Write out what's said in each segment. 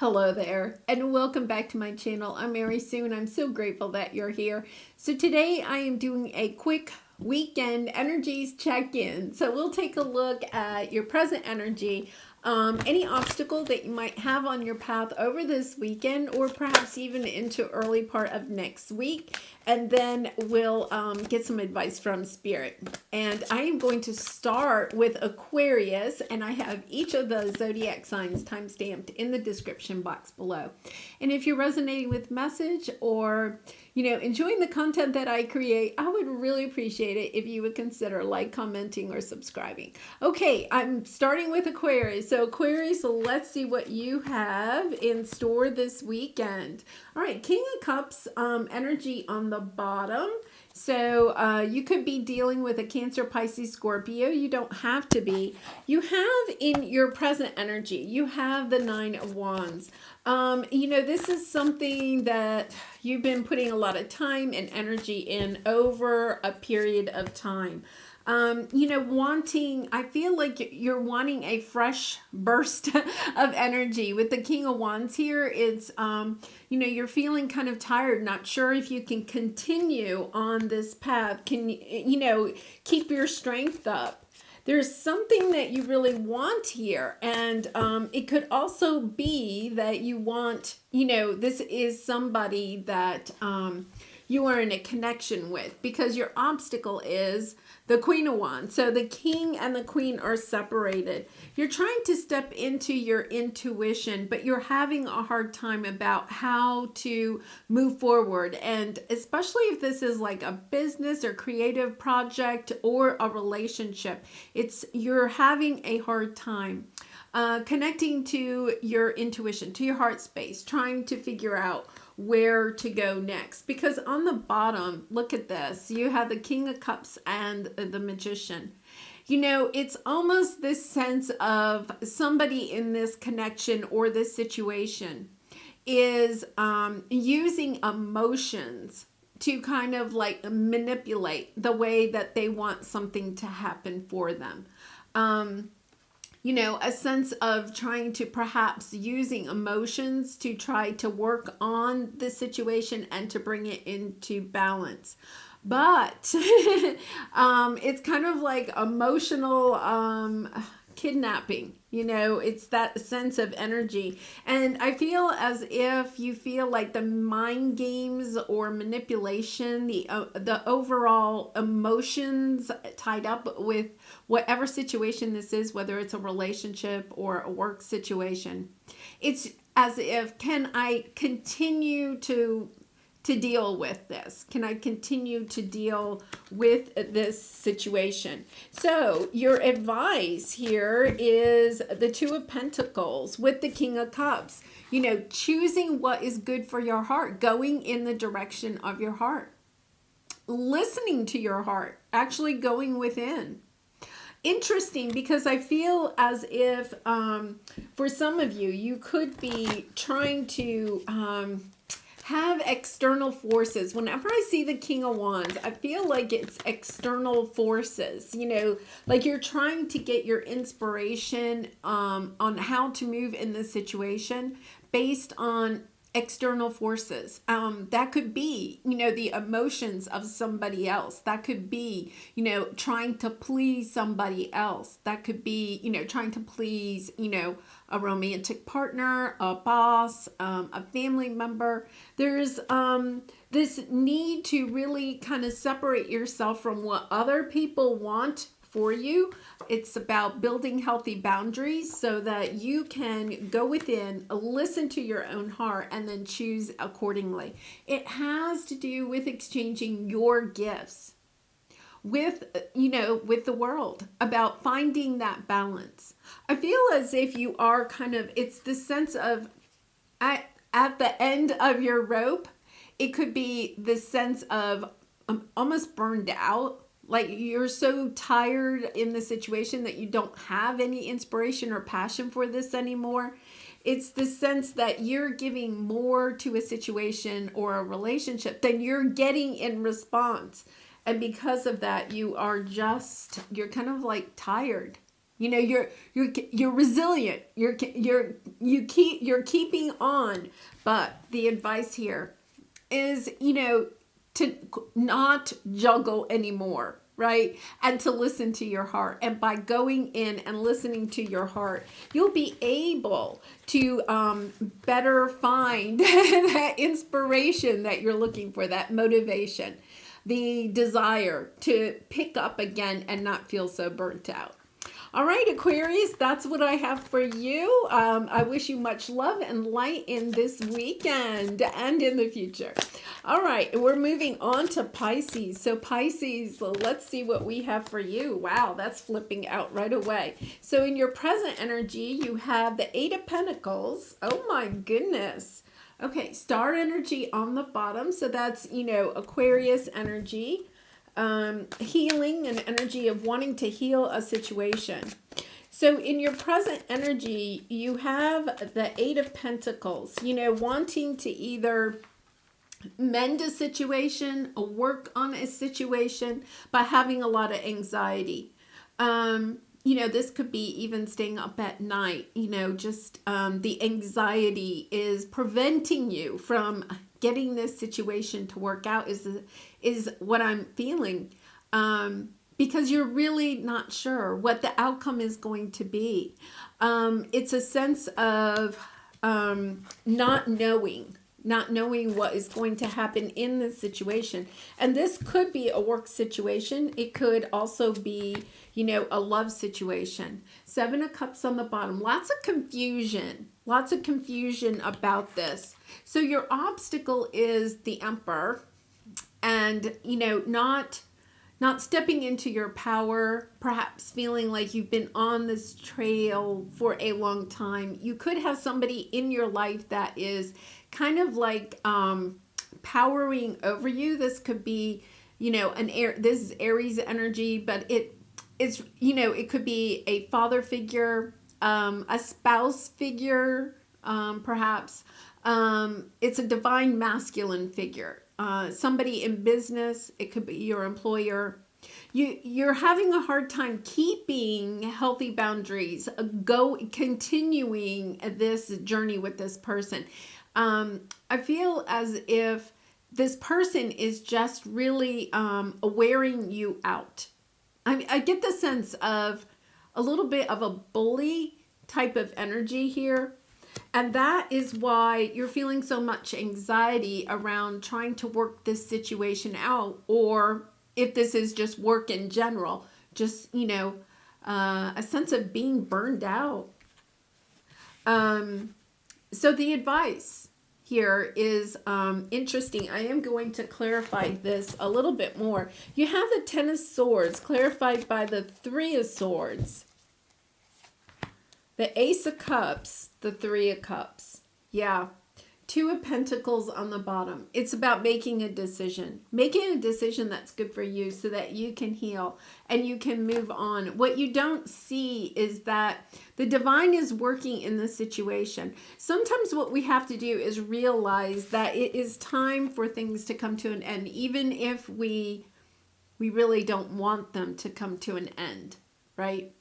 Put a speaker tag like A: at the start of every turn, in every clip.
A: Hello there, and welcome back to my channel. I'm Aries, and I'm so grateful that you're here. So today I am doing a quick weekend energies check-in. So we'll take a look at your present energy, any obstacle that you might have on your path over this weekend, or perhaps even into early part of next week. And then we'll get some advice from Spirit. And I am going to start with Aquarius, and I have each of the zodiac signs time-stamped in the description box below. And if you're resonating with message or enjoying the content that I create, I would really appreciate it if you would consider commenting, or subscribing. Okay, I'm starting with Aquarius. So Aquarius, let's see what you have in store this weekend. All right, King of Cups energy on the bottom. So you could be dealing with a Cancer, Pisces, Scorpio. You don't have to be. You have in your present energy, you have the Nine of Wands. This is something that you've been putting a lot of time and energy in over a period of time. I feel like you're wanting a fresh burst of energy. With the King of Wands here, it's, you're feeling kind of tired, not sure if you can continue on this path. Can keep your strength up. There's something that you really want here. And it could also be that you want, this is somebody that you are in a connection with, because your obstacle is the Queen of Wands. So the King and the Queen are separated. You're trying to step into your intuition, but you're having a hard time about how to move forward. And especially if this is like a business or creative project or a relationship, you're having a hard time connecting to your intuition, to your heart space, trying to figure out where to go next. Because on the bottom, look at this. You have the King of Cups and the Magician. It's almost this sense of somebody in this connection or this situation is using emotions to kind of manipulate the way that they want something to happen for them. A sense of trying to perhaps using emotions to try to work on the situation and to bring it into balance. But it's kind of like emotional kidnapping. It's that sense of energy. And I feel as if you feel like the mind games or manipulation, the overall emotions tied up with whatever situation this is, whether it's a relationship or a work situation. It's as if, can I continue to deal with this? Can I continue to deal with this situation? So your advice here is the Two of Pentacles with the King of Cups. Choosing what is good for your heart, going in the direction of your heart, listening to your heart, actually going within. Interesting, because I feel as if for some of you, you could be trying to have external forces. Whenever I see the King of Wands, I feel like it's external forces, like you're trying to get your inspiration on how to move in this situation based on external forces. That could be, the emotions of somebody else. That could be, trying to please somebody else. That could be, trying to please, a romantic partner, a boss, a family member. There's this need to really kind of separate yourself from what other people want for you. It's about building healthy boundaries so that you can go within, listen to your own heart, and then choose accordingly. It has to do with exchanging your gifts with the world, about finding that balance. I feel as if you are it's the sense of at the end of your rope. It could be the sense of almost burned out. Like you're so tired in the situation that you don't have any inspiration or passion for this anymore. It's the sense that you're giving more to a situation or a relationship than you're getting in response. And because of that, you're kind of tired. You know, you're resilient. You're keeping on. But the advice here is, you know, to not juggle anymore, right? And to listen to your heart. And by going in and listening to your heart, you'll be able to better find that inspiration that you're looking for, that motivation, the desire to pick up again and not feel so burnt out. All right, Aquarius, that's what I have for you. I wish you much love and light in this weekend and in the future. All right, we're moving on to Pisces. So Pisces, let's see what we have for you. Wow, that's flipping out right away. So in your present energy, you have the Eight of Pentacles. Oh my goodness. Okay, star energy on the bottom. So that's, you know, Aquarius energy. Healing and energy of wanting to heal a situation. So in your present energy, you have the Eight of Pentacles, you know, wanting to either mend a situation or work on a situation, but having a lot of anxiety. You know, this could be even staying up at night, you know, just the anxiety is preventing you from getting this situation to work out is what I'm feeling. Because you're really not sure what the outcome is going to be. It's a sense of not knowing what is going to happen in this situation. And this could be a work situation. It could also be, you know, a love situation. Seven of Cups on the bottom. Lots of confusion about this. So your obstacle is the Emperor, and, you know, not stepping into your power, perhaps feeling like you've been on this trail for a long time. You could have somebody in your life that is kind of like powering over you. This could be, you know, this is Aries energy, but it's, you know, it could be a father figure, a spouse figure, perhaps. It's a divine masculine figure. Somebody in business, it could be your employer. You're having a hard time keeping healthy boundaries, continuing this journey with this person. I feel as if this person is just really wearing you out. I get the sense of a little bit of a bully type of energy here. And that is why you're feeling so much anxiety around trying to work this situation out, or if this is just work in general, just, you know, a sense of being burned out. So the advice here is interesting. I am going to clarify this a little bit more. You have the Ten of Swords clarified by the Three of Swords. The Ace of Cups, the Three of Cups. Yeah. Two of Pentacles on the bottom. It's about making a decision. Making a decision that's good for you so that you can heal and you can move on. What you don't see is that the divine is working in this situation. Sometimes what we have to do is realize that it is time for things to come to an end, even if we really don't want them to come to an end, right?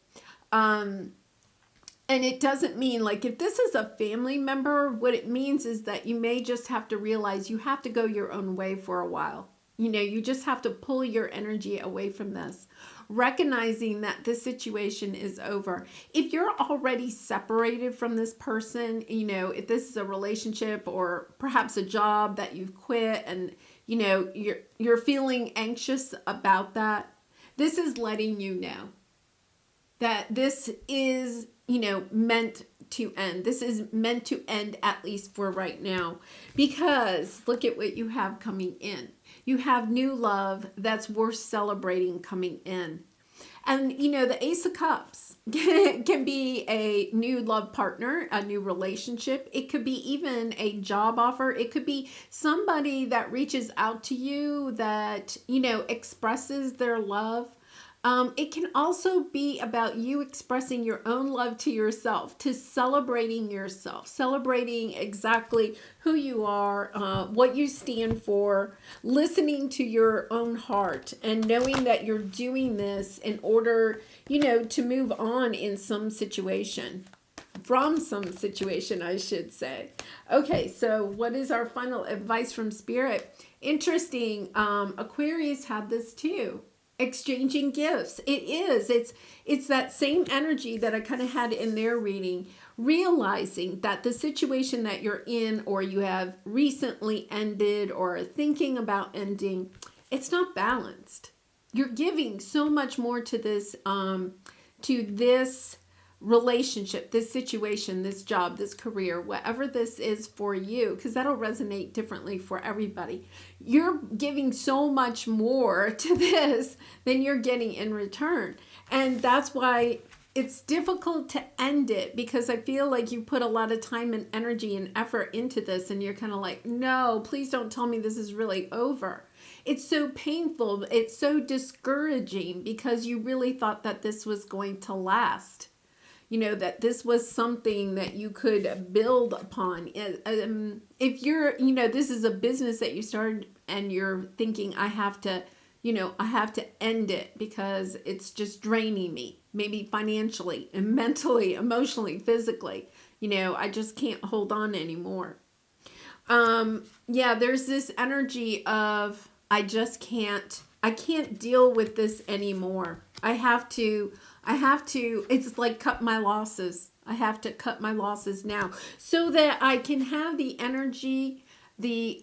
A: And it doesn't mean, like, if this is a family member, what it means is that you may just have to realize you have to go your own way for a while. You know, you just have to pull your energy away from this, recognizing that this situation is over. If you're already separated from this person, you know, if this is a relationship or perhaps a job that you've quit and, you know, you're feeling anxious about that, this is letting you know that this is, you know, meant to end. This is meant to end, at least for right now, because look at what you have coming in. You have new love that's worth celebrating coming in. And, you know, the Ace of Cups can be a new love partner, a new relationship. It could be even a job offer. It could be somebody that reaches out to you that, you know, expresses their love. It can also be about you expressing your own love to yourself, to celebrating yourself, celebrating exactly who you are, what you stand for, listening to your own heart, and knowing that you're doing this in order, to move on in some situation. From some situation, I should say. Okay, so what is our final advice from Spirit? Interesting. Aquarius had this too. Exchanging gifts. It's that same energy that I kind of had in their reading, realizing that the situation that you're in, or you have recently ended or are thinking about ending, it's not balanced. You're giving so much more to this relationship, this situation, this job, this career, whatever this is for you, because that'll resonate differently for everybody. You're giving so much more to this than you're getting in return. And that's why it's difficult to end it, because I feel like you put a lot of time and energy and effort into this, and you're kind of like, no, please don't tell me this is really over. It's so painful. It's so discouraging, because you really thought that this was going to last. That this was something that you could build upon. If you're, this is a business that you started and you're thinking, I have to end it because it's just draining me, maybe financially and mentally, emotionally, physically, I just can't hold on anymore. There's this energy of, I can't deal with this anymore. I have to, it's like cut my losses. I have to cut my losses now so that I can have the energy, the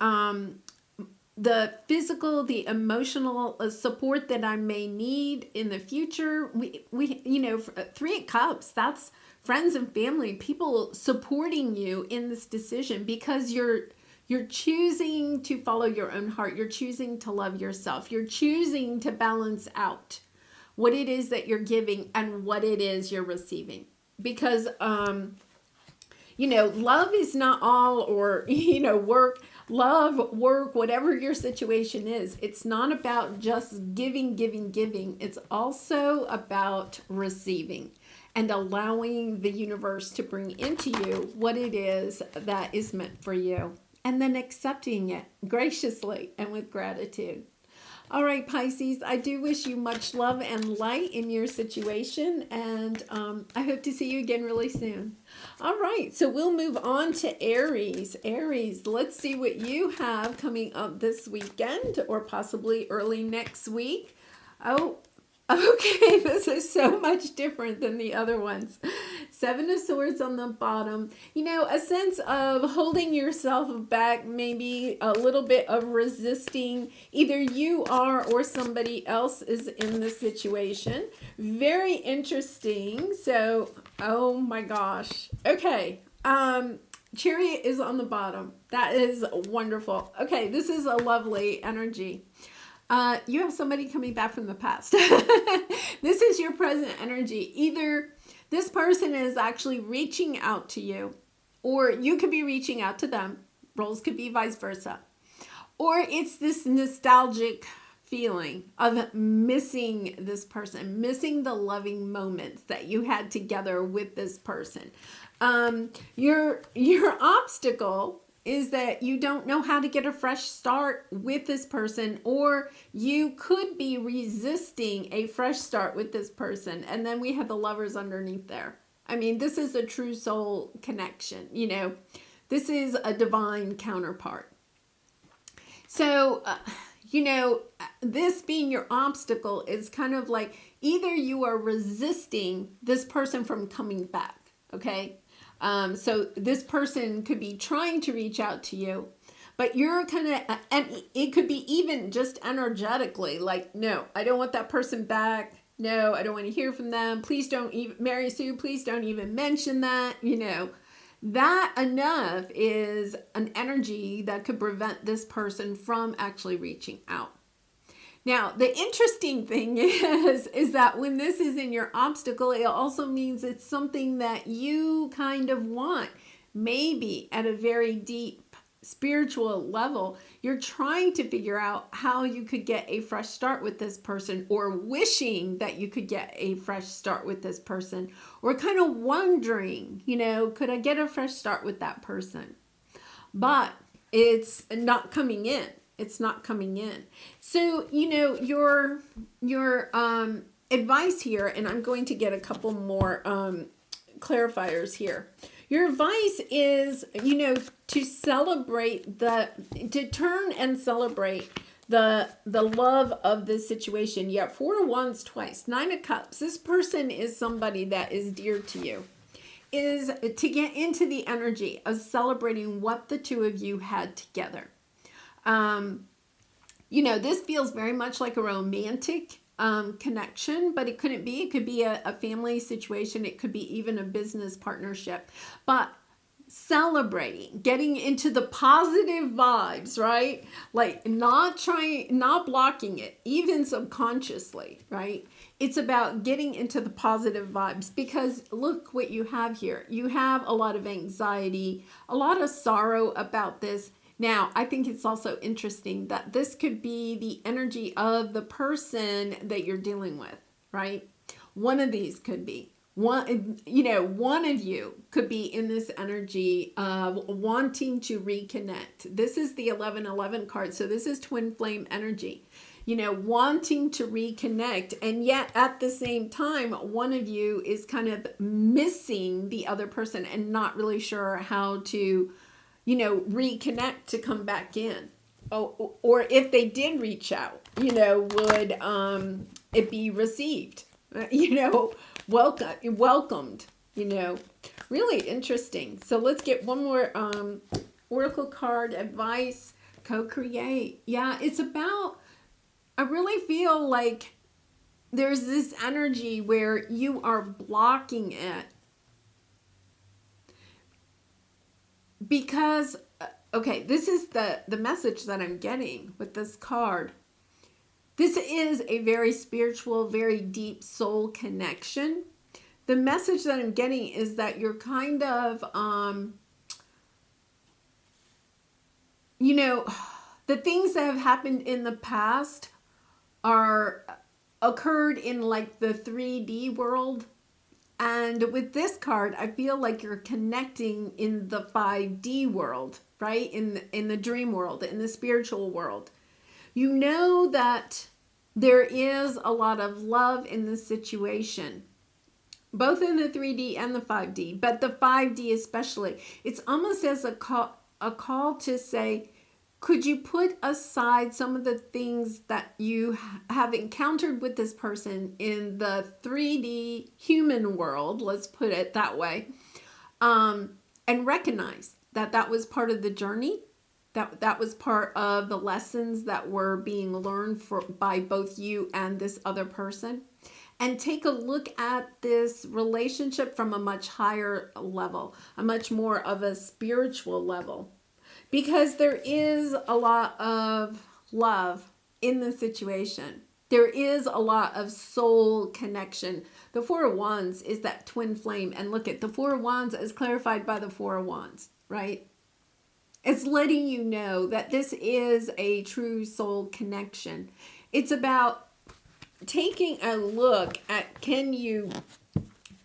A: physical, the emotional support that I may need in the future. We Three of Cups, that's friends and family, people supporting you in this decision, because you're choosing to follow your own heart. You're choosing to love yourself. You're choosing to balance out what it is that you're giving and what it is you're receiving. Because, love is not all, or, work, love, work, whatever your situation is. It's not about just giving. It's also about receiving and allowing the universe to bring into you what it is that is meant for you. And then accepting it graciously and with gratitude. All right, Pisces, I do wish you much love and light in your situation, and I hope to see you again really soon. All right, so we'll move on to Aries. Aries, let's see what you have coming up this weekend or possibly early next week. Oh, okay, this is so much different than the other ones. Seven of Swords on the bottom. A sense of holding yourself back, maybe a little bit of resisting. Either you are or somebody else is in the situation. Very interesting. So, oh my gosh. Okay. Chariot is on the bottom. That is wonderful. Okay, this is a lovely energy. You have somebody coming back from the past. This is your present energy. Either this person is actually reaching out to you, or you could be reaching out to them. Roles could be vice versa. Or it's this nostalgic feeling of missing this person, missing the loving moments that you had together with this person. Your obstacle is that you don't know how to get a fresh start with this person, or you could be resisting a fresh start with this person. And then we have the Lovers underneath there. I mean, this is a true soul connection. This is a divine counterpart. So, this being your obstacle is kind of like either you are resisting this person from coming back. Okay. So this person could be trying to reach out to you, but you're kind of, and it could be even just energetically like, no, I don't want that person back. No, I don't want to hear from them. Please don't even, Mary Sue, please don't even mention that. That enough is an energy that could prevent this person from actually reaching out. Now, the interesting thing is that when this is in your obstacle, it also means it's something that you kind of want, maybe at a very deep spiritual level, you're trying to figure out how you could get a fresh start with this person, or wishing that you could get a fresh start with this person, or kind of wondering, could I get a fresh start with that person? But it's not coming in. It's not coming in. So, your advice here, and I'm going to get a couple more clarifiers here. Your advice is, to celebrate to turn and celebrate the love of this situation. You have 4 of Wands twice, 9 of Cups. This person is somebody that is dear to you. Is to get into the energy of celebrating what the two of you had together. This feels very much like a romantic connection, but it couldn't be. It could be a family situation. It could be even a business partnership. But celebrating, getting into the positive vibes, right? Like not blocking it, even subconsciously, right? It's about getting into the positive vibes, because look what you have here. You have a lot of anxiety, a lot of sorrow about this. Now, I think it's also interesting that this could be the energy of the person that you're dealing with, right? One of these could be. One of you could be in this energy of wanting to reconnect. This is the 1111 card, so this is twin flame energy. Wanting to reconnect, and yet at the same time, one of you is kind of missing the other person and not really sure how to reconnect to come back in. Oh, or if they did reach out, would it be received? Welcomed, really interesting. So let's get one more oracle card advice. Co-create. Yeah, it's about, I really feel like there's this energy where you are blocking it because, okay, this is the message that I'm getting with this card. This is a very spiritual, very deep soul connection. The message that I'm getting is that you're kind of, the things that have happened in the past are occurred in like the 3D world. And with this card, I feel like you're connecting in the 5D world, right? In the dream world, in the spiritual world. You know that there is a lot of love in this situation, both in the 3D and the 5D, but the 5D especially. It's almost as a call to say, could you put aside some of the things that you have encountered with this person in the 3D human world, let's put it that way, and recognize that that was part of the journey, that was part of the lessons that were being learned by both you and this other person, and take a look at this relationship from a much higher level, a much more of a spiritual level. Because there is a lot of love in the situation. There is a lot of soul connection. The 4 of Wands is that twin flame. And look at the 4 of Wands as clarified by the 4 of Wands, right? It's letting you know that this is a true soul connection. It's about taking a look at, can you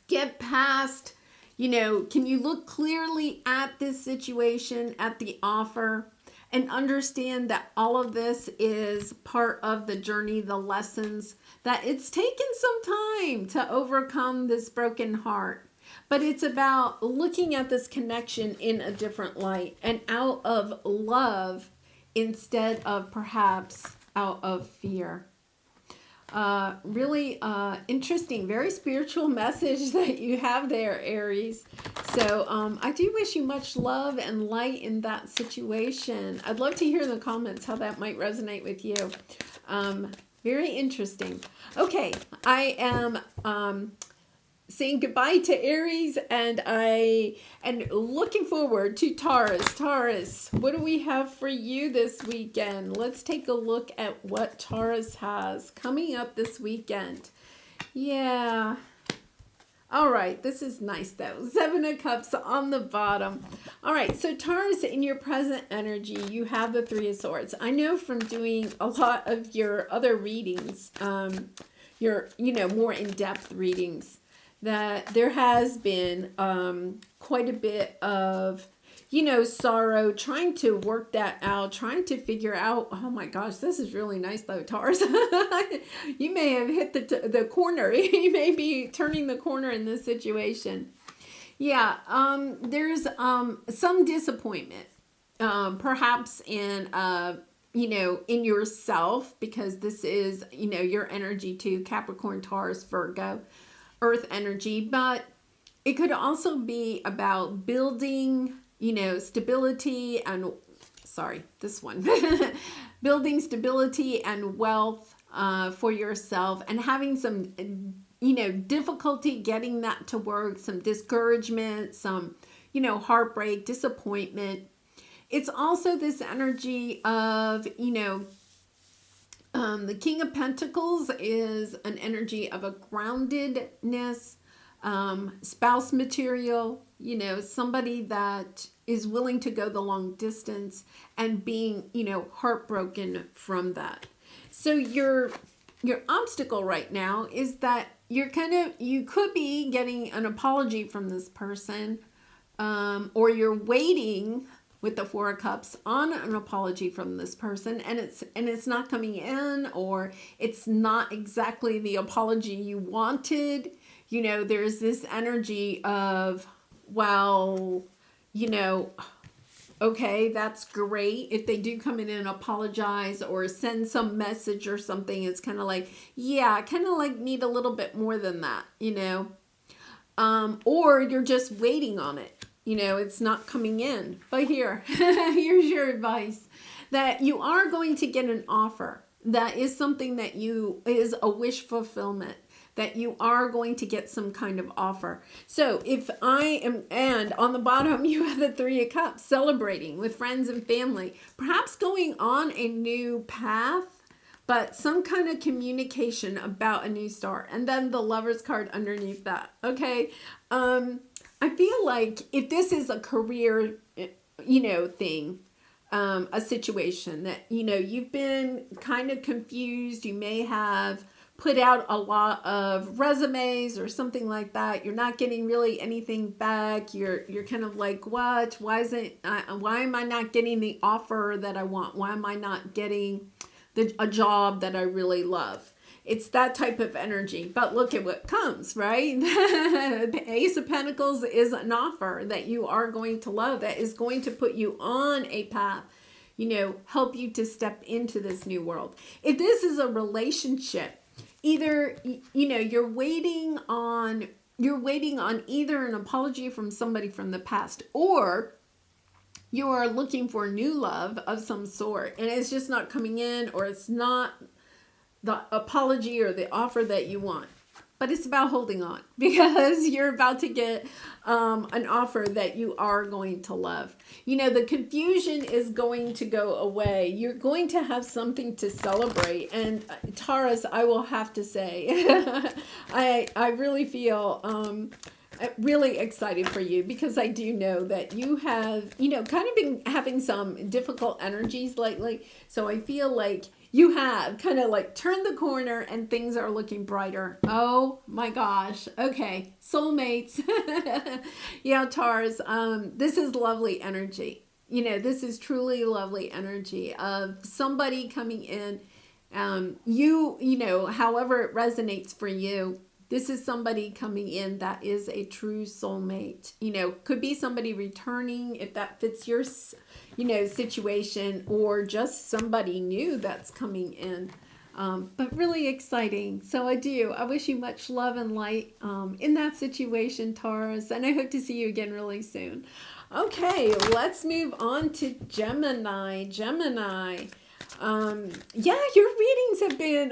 A: get past, can you look clearly at this situation, at the offer, and understand that all of this is part of the journey, the lessons, that it's taken some time to overcome this broken heart. But it's about looking at this connection in a different light and out of love instead of perhaps out of fear. Really interesting, very spiritual message that you have there, Aries. So I do wish you much love and light in that situation. I'd love to hear in the comments how that might resonate with you. Very interesting. Okay, I am saying goodbye to Aries, and looking forward to Taurus. Taurus, what do we have for you this weekend? Let's take a look at what Taurus has coming up this weekend. Yeah. All right, this is nice though. Seven of Cups on the bottom. All right, so Taurus, in your present energy, you have the Three of Swords. I know from doing a lot of your other readings, your, more in-depth readings, that there has been quite a bit of, sorrow, trying to work that out, trying to figure out, oh my gosh, this is really nice though, Taurus. You may have hit the corner. You may be turning the corner in this situation. Yeah, there's some disappointment, perhaps in, in yourself, because this is, your energy too, Capricorn, Taurus, Virgo, Earth energy, but it could also be about building, stability and, building stability and wealth for yourself, and having some, difficulty getting that to work, some discouragement, some, heartbreak, disappointment. It's also this energy of, the King of Pentacles is an energy of a groundedness, spouse material, somebody that is willing to go the long distance, and being, heartbroken from that. So your obstacle right now is that you could be getting an apology from this person, or you're waiting with the Four of Cups on an apology from this person, and it's not coming in, or it's not exactly the apology you wanted. There's this energy of, well, okay, that's great. If they do come in and apologize or send some message or something, it's kind of like, yeah, I kind of like need a little bit more than that, or you're just waiting on it. It's not coming in. But here's your advice, that you are going to get an offer. That is something that is a wish fulfillment, that you are going to get some kind of offer. So and on the bottom, you have the Three of Cups, celebrating with friends and family, perhaps going on a new path, but some kind of communication about a new start. And then the Lover's card underneath that. Okay. I feel like if this is a career, thing, a situation that, you've been kind of confused, you may have put out a lot of resumes or something like that. You're not getting really anything back. You're kind of like, what? Why am I not getting the offer that I want? Why am I not getting a job that I really love? It's that type of energy. But look at what comes, right? The Ace of Pentacles is an offer that you are going to love, that is going to put you on a path, help you to step into this new world. If this is a relationship, either, you're waiting on either an apology from somebody from the past, or you are looking for new love of some sort, and it's just not coming in, or it's not the apology or the offer that you want. But it's about holding on, because you're about to get an offer that you are going to love. The confusion is going to go away. You're going to have something to celebrate. And Taurus, I will have to say, I really feel really excited for you, because I do know that you have, kind of been having some difficult energies lately. So I feel like you have kind of like turned the corner and things are looking brighter. Oh my gosh. Okay. Soulmates. Yeah, Taurus, this is lovely energy. This is truly lovely energy of somebody coming in. However it resonates for you, this is somebody coming in that is a true soulmate. Could be somebody returning, if that fits your, situation, or just somebody new that's coming in. But really exciting. So I wish you much love and light in that situation, Taurus. And I hope to see you again really soon. Okay, let's move on to Gemini. Gemini. Yeah, your readings have been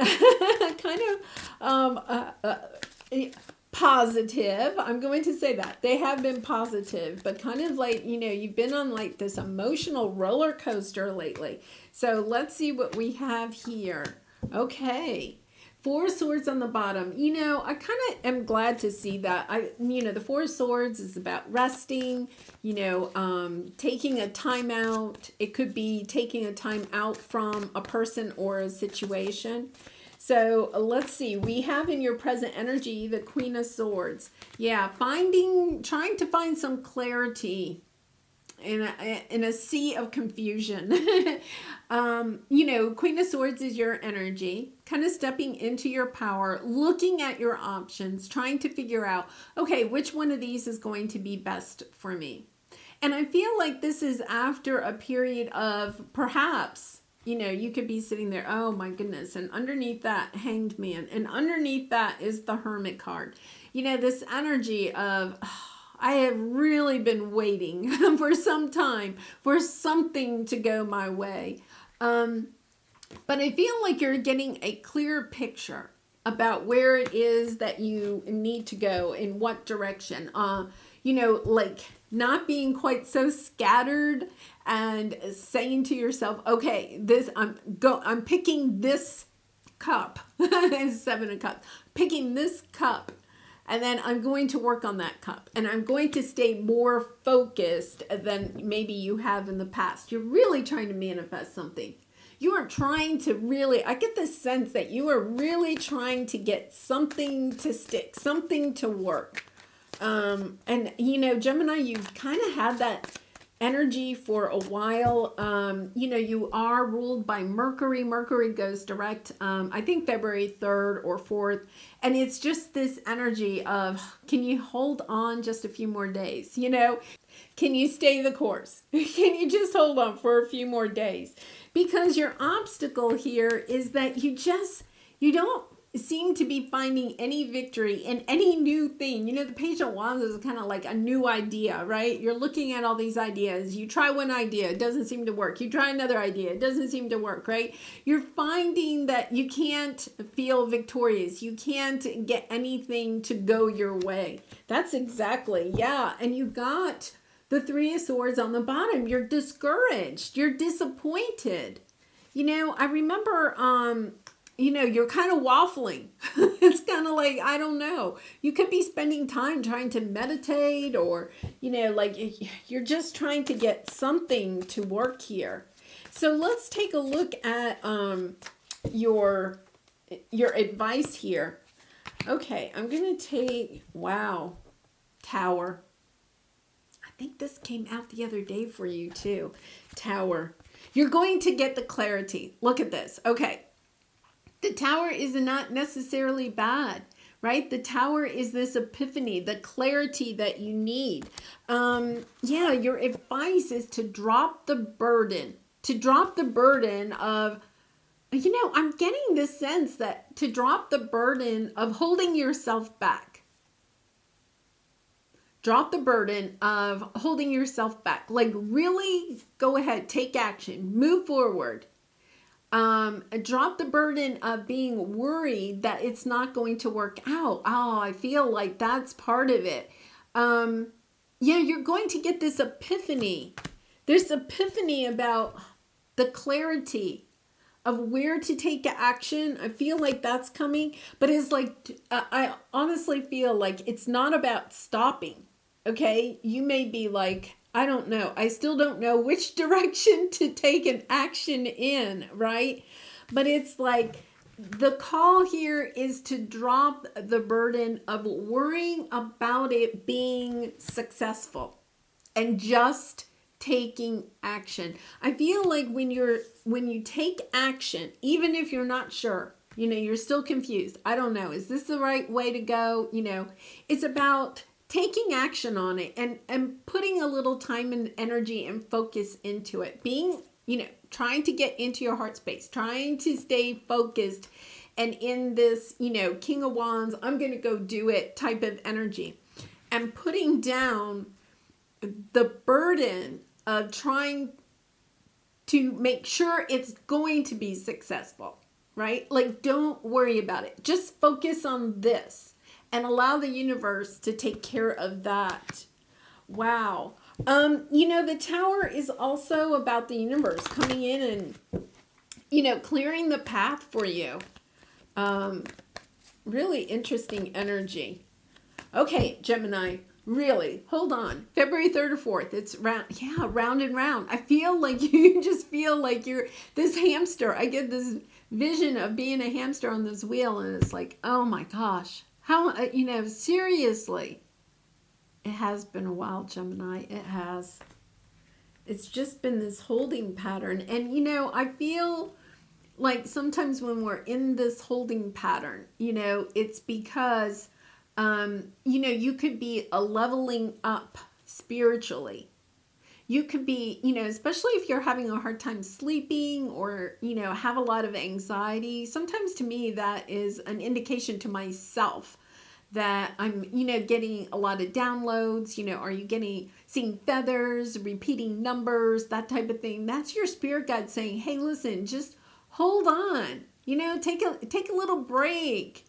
A: kind of positive. I'm going to say that. They have been positive, but kind of like, you've been on like this emotional roller coaster lately. So let's see what we have here. Okay. Four Swords on the bottom. You know, I kind of am glad to see that. The Four Swords is about resting, taking a time out. It could be taking a time out from a person or a situation. So let's see. We have in your present energy the Queen of Swords. Yeah, trying to find some clarity in a sea of confusion. Queen of Swords is your energy, kind of stepping into your power, looking at your options, trying to figure out, okay, which one of these is going to be best for me. And I feel like this is after a period of perhaps, you could be sitting there, oh my goodness, and underneath that, Hanged Man, and underneath that is the Hermit card. This energy of, I have really been waiting for some time for something to go my way. But I feel like you're getting a clear picture about where it is that you need to go, in what direction. Like not being quite so scattered and saying to yourself, okay, I'm picking this cup. It's 7 of Cups. Picking this cup. And then I'm going to work on that cup. And I'm going to stay more focused than maybe you have in the past. You're really trying to manifest something. You are trying to really, I get the sense that you are really trying to get something to stick, something to work. Gemini, you've kind of had that energy for a while. You are ruled by Mercury. Mercury goes direct, I think February 3rd or 4th. And it's just this energy of, can you hold on just a few more days? Can you stay the course? Can you just hold on for a few more days? Because your obstacle here is that you don't seem to be finding any victory in any new thing. The Page of Wands is kind of like a new idea, right? You're looking at all these ideas. You try one idea, it doesn't seem to work. You try another idea, it doesn't seem to work, right? You're finding that you can't feel victorious. You can't get anything to go your way. That's exactly, yeah. And you got the Three of Swords on the bottom. You're discouraged. You're disappointed. I remember, you're kind of waffling. It's kind of like, I don't know. You could be spending time trying to meditate, or, you're just trying to get something to work here. So let's take a look at your advice here. Okay, I'm going to take, wow, Tower. I think this came out the other day for you too. Tower. You're going to get the clarity. Look at this. Okay. The Tower is not necessarily bad, right? The Tower is this epiphany, the clarity that you need. Your advice is to drop the burden. To drop the burden of, I'm getting this sense that to drop the burden of holding yourself back. Drop the burden of holding yourself back. Like, really go ahead, take action, move forward. Drop the burden of being worried that it's not going to work out. Oh, I feel like that's part of it. You're going to get this epiphany. There's epiphany about the clarity of where to take action. I feel like that's coming, but it's like, I honestly feel like it's not about stopping. Okay, you may be like, I don't know. I still don't know which direction to take an action in, right? But it's like the call here is to drop the burden of worrying about it being successful and just taking action. I feel like when you take action, even if you're not sure, you're still confused. I don't know. Is this the right way to go? It's about taking action on it and putting a little time and energy and focus into it. Being, trying to get into your heart space, trying to stay focused and in this, King of Wands, I'm going to go do it type of energy. And putting down the burden of trying to make sure it's going to be successful, right? Like, don't worry about it. Just focus on this. And allow the universe to take care of that. Wow. The Tower is also about the universe coming in and, clearing the path for you. Really interesting energy. Okay, Gemini, really, hold on. February 3rd or 4th, it's round, yeah, round and round. I feel like you just feel like you're this hamster. I get this vision of being a hamster on this wheel, and it's like, oh my gosh, how, seriously. It has been a while, Gemini. It has. It's just been this holding pattern. And, I feel like sometimes when we're in this holding pattern, it's because, you could be a leveling up spiritually. You could be, especially if you're having a hard time sleeping or, have a lot of anxiety. Sometimes to me, that is an indication to myself that I'm, getting a lot of downloads, are you seeing feathers, repeating numbers, that type of thing. That's your spirit guide saying, hey, listen, just hold on, take a little break,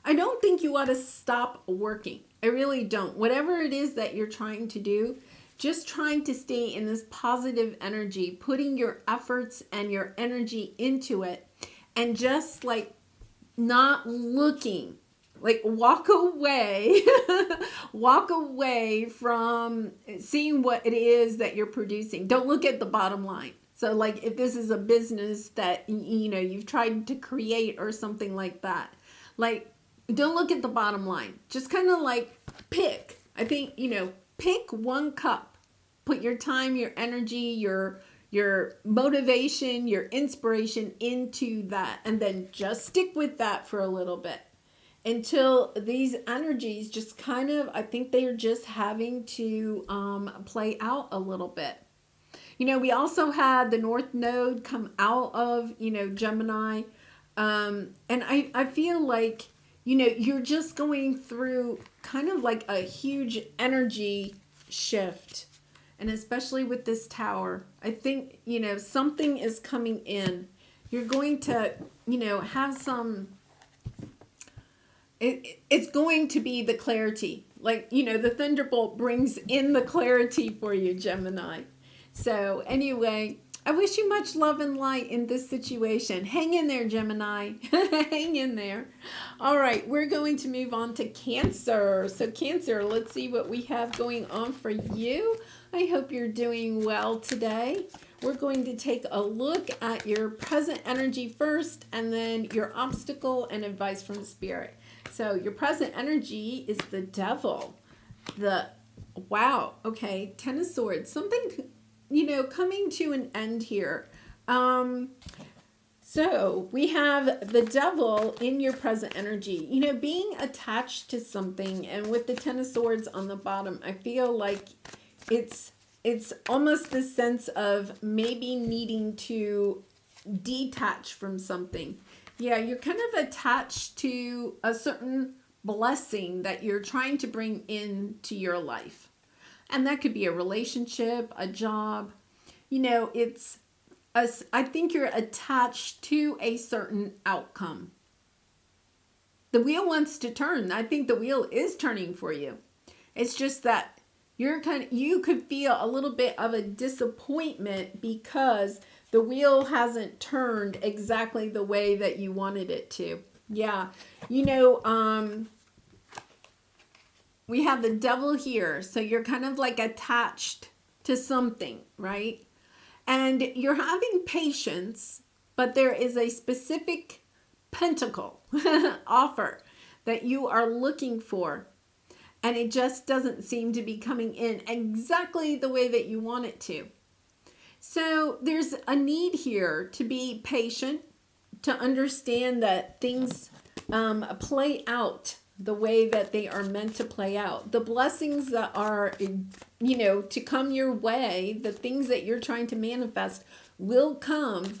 A: I don't think you ought to stop working. I really don't. Whatever it is that you're trying to do, just trying to stay in this positive energy, putting your efforts and your energy into it, and just like not looking. Like walk away from seeing what it is that you're producing. Don't look at the bottom line. So like if this is a business that, you've tried to create or something like that, like don't look at the bottom line. Just kind of like pick. I think, pick one cup. Put your time, your energy, your motivation, your inspiration into that. And then just stick with that for a little bit. Until these energies just kind of, I think they are just having to play out a little bit. We also had the North Node come out of, Gemini. And I feel like, you're just going through kind of like a huge energy shift. And especially with this tower, I think, something is coming in. You're going to, have some... It's going to be the clarity. Like, the thunderbolt brings in the clarity for you, Gemini. So anyway, I wish you much love and light in this situation. Hang in there, Gemini. Hang in there. All right, we're going to move on to Cancer. So Cancer, let's see what we have going on for you. I hope you're doing well today. We're going to take a look at your present energy first, and then your obstacle and advice from Spirit. So your present energy is the Devil. Wow, okay, Ten of Swords. Something, coming to an end here. So we have the Devil in your present energy. Being attached to something, and with the Ten of Swords on the bottom, I feel like it's almost this sense of maybe needing to detach from something. Yeah, you're kind of attached to a certain blessing that you're trying to bring into your life. And that could be a relationship, a job. I think you're attached to a certain outcome. The wheel wants to turn. I think the wheel is turning for you. It's just that you could feel a little bit of a disappointment because the wheel hasn't turned exactly the way that you wanted it to. Yeah. We have the Devil here. So you're kind of like attached to something, right? And you're having patience, but there is a specific pentacle offer that you are looking for. And it just doesn't seem to be coming in exactly the way that you want it to. So there's a need here to be patient, to understand that things play out the way that they are meant to play out. The blessings that are, to come your way, the things that you're trying to manifest will come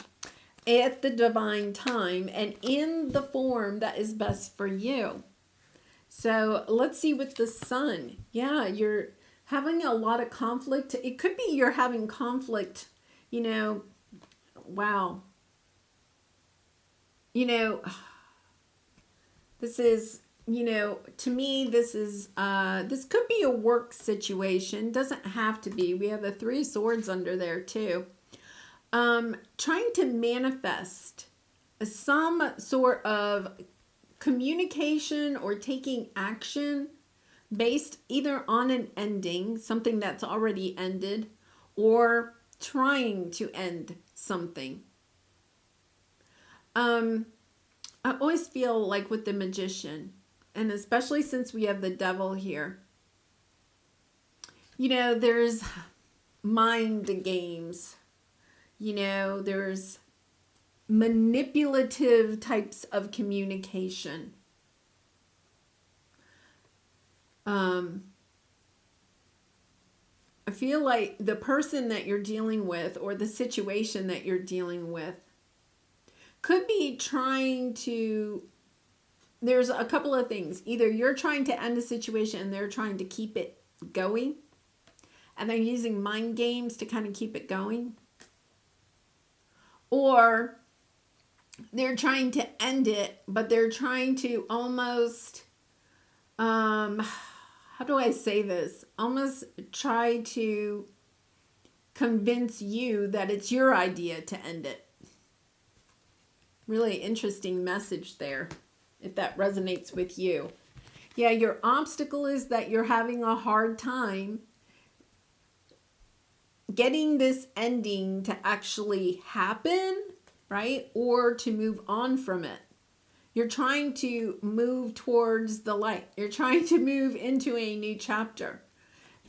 A: at the divine time and in the form that is best for you. So let's see with the Sun. Yeah, you're having a lot of conflict. It could be you're having conflict, wow. This is, to me, this could be a work situation. Doesn't have to be. We have the Three of Swords under there too. Trying to manifest some sort of communication or taking action based either on an ending, something that's already ended, or trying to end something. I always feel like with the Magician, and especially since we have the Devil here, you know, there's mind games, you know, there's manipulative types of communication. I feel like the person that you're dealing with or the situation that you're dealing with could be trying to, there's a couple of things. Either you're trying to end a situation and they're trying to keep it going, and they're using mind games to kind of keep it going. Or they're trying to end it, but they're trying to almost, how do I say this? Almost try to convince you that it's your idea to end it. Really interesting message there, if that resonates with you. Yeah, your obstacle is that you're having a hard time getting this ending to actually happen, right? Or to move on from it. You're trying to move towards the light. You're trying to move into a new chapter.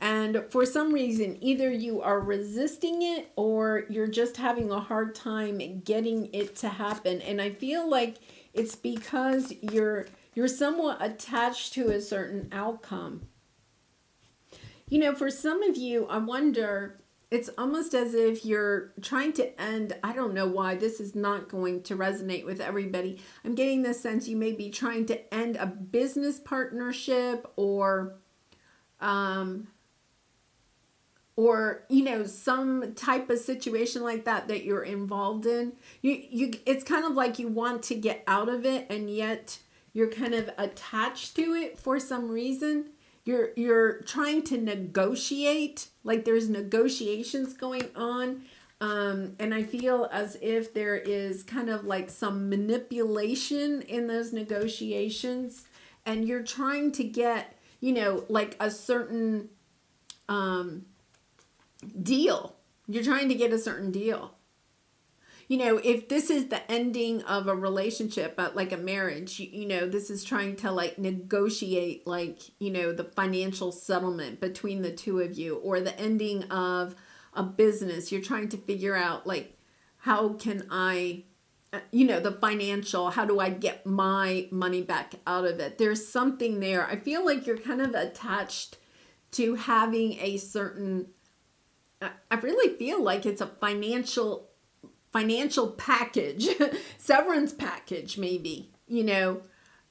A: And for some reason, either you are resisting it or you're just having a hard time getting it to happen. And I feel like it's because you're somewhat attached to a certain outcome. You know, for some of you, I wonder, it's almost as if you're trying to end, I don't know why this is not going to resonate with everybody. I'm getting the sense you may be trying to end a business partnership or you know, some type of situation like that you're involved in. It's kind of like you want to get out of it, and yet you're kind of attached to it for some reason. You're trying to negotiate, like there's negotiations going on. And I feel as if there is kind of like some manipulation in those negotiations, and you're trying to get, you know, like a certain deal. You're trying to get a certain deal. You know, if this is the ending of a relationship, like a marriage, you know, this is trying to like negotiate, like, you know, the financial settlement between the two of you, or the ending of a business. You're trying to figure out, like, how can I, you know, the financial, how do I get my money back out of it? There's something there. I feel like you're kind of attached to having a certain, I really feel like it's a financial package, severance package maybe, you know,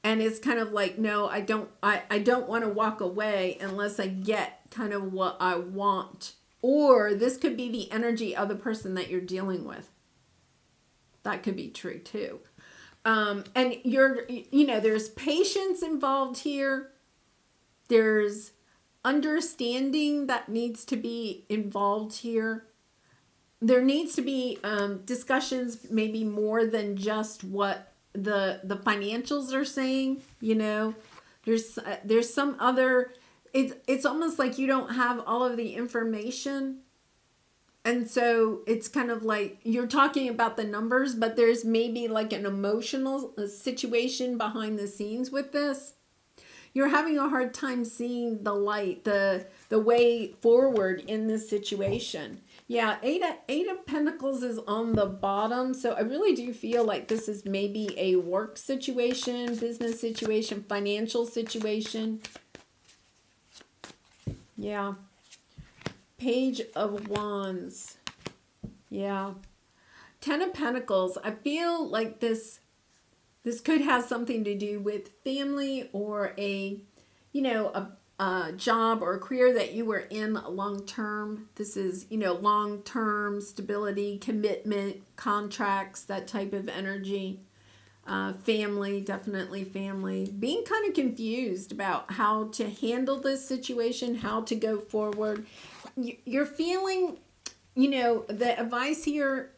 A: and it's kind of like, no, I don't want to walk away unless I get kind of what I want. Or this could be the energy of the person that you're dealing with. That could be true too. And you know, there's patience involved here. There's understanding that needs to be involved here. There needs to be discussions, maybe more than just what the financials are saying. You know, there's some other. It's almost like you don't have all of the information, and so it's kind of like you're talking about the numbers, but there's maybe like an emotional situation behind the scenes with this. You're having a hard time seeing the light, the way forward in this situation. Yeah, Eight of Pentacles is on the bottom. So I really do feel like this is maybe a work situation, business situation, financial situation. Yeah. Page of Wands. Yeah. Ten of Pentacles. I feel like this could have something to do with family, or a job or a career that you were in long term. This is, you know, long term stability, commitment, contracts, that type of energy. Family, definitely family. Being kind of confused about how to handle this situation, how to go forward. You're feeling, you know, the advice here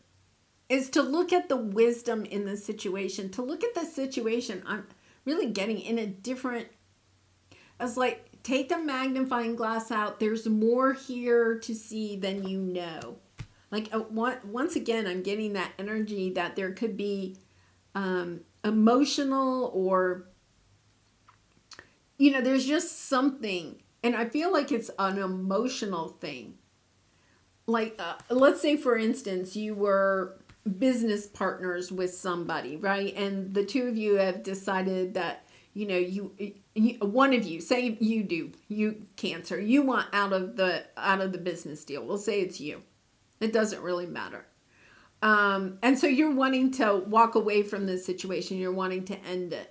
A: is to look at the wisdom in the situation, to look at the situation. I'm really getting in a different, as like, take the magnifying glass out. There's more here to see than you know. Like, once again, I'm getting that energy that there could be emotional, or, there's just something. And I feel like it's an emotional thing. Like, let's say, for instance, you were business partners with somebody, right? And the two of you have decided that, you one of you, say you Cancer, you want out of the business deal. We'll say it's you. It doesn't really matter. And so you're wanting to walk away from this situation. You're wanting to end it.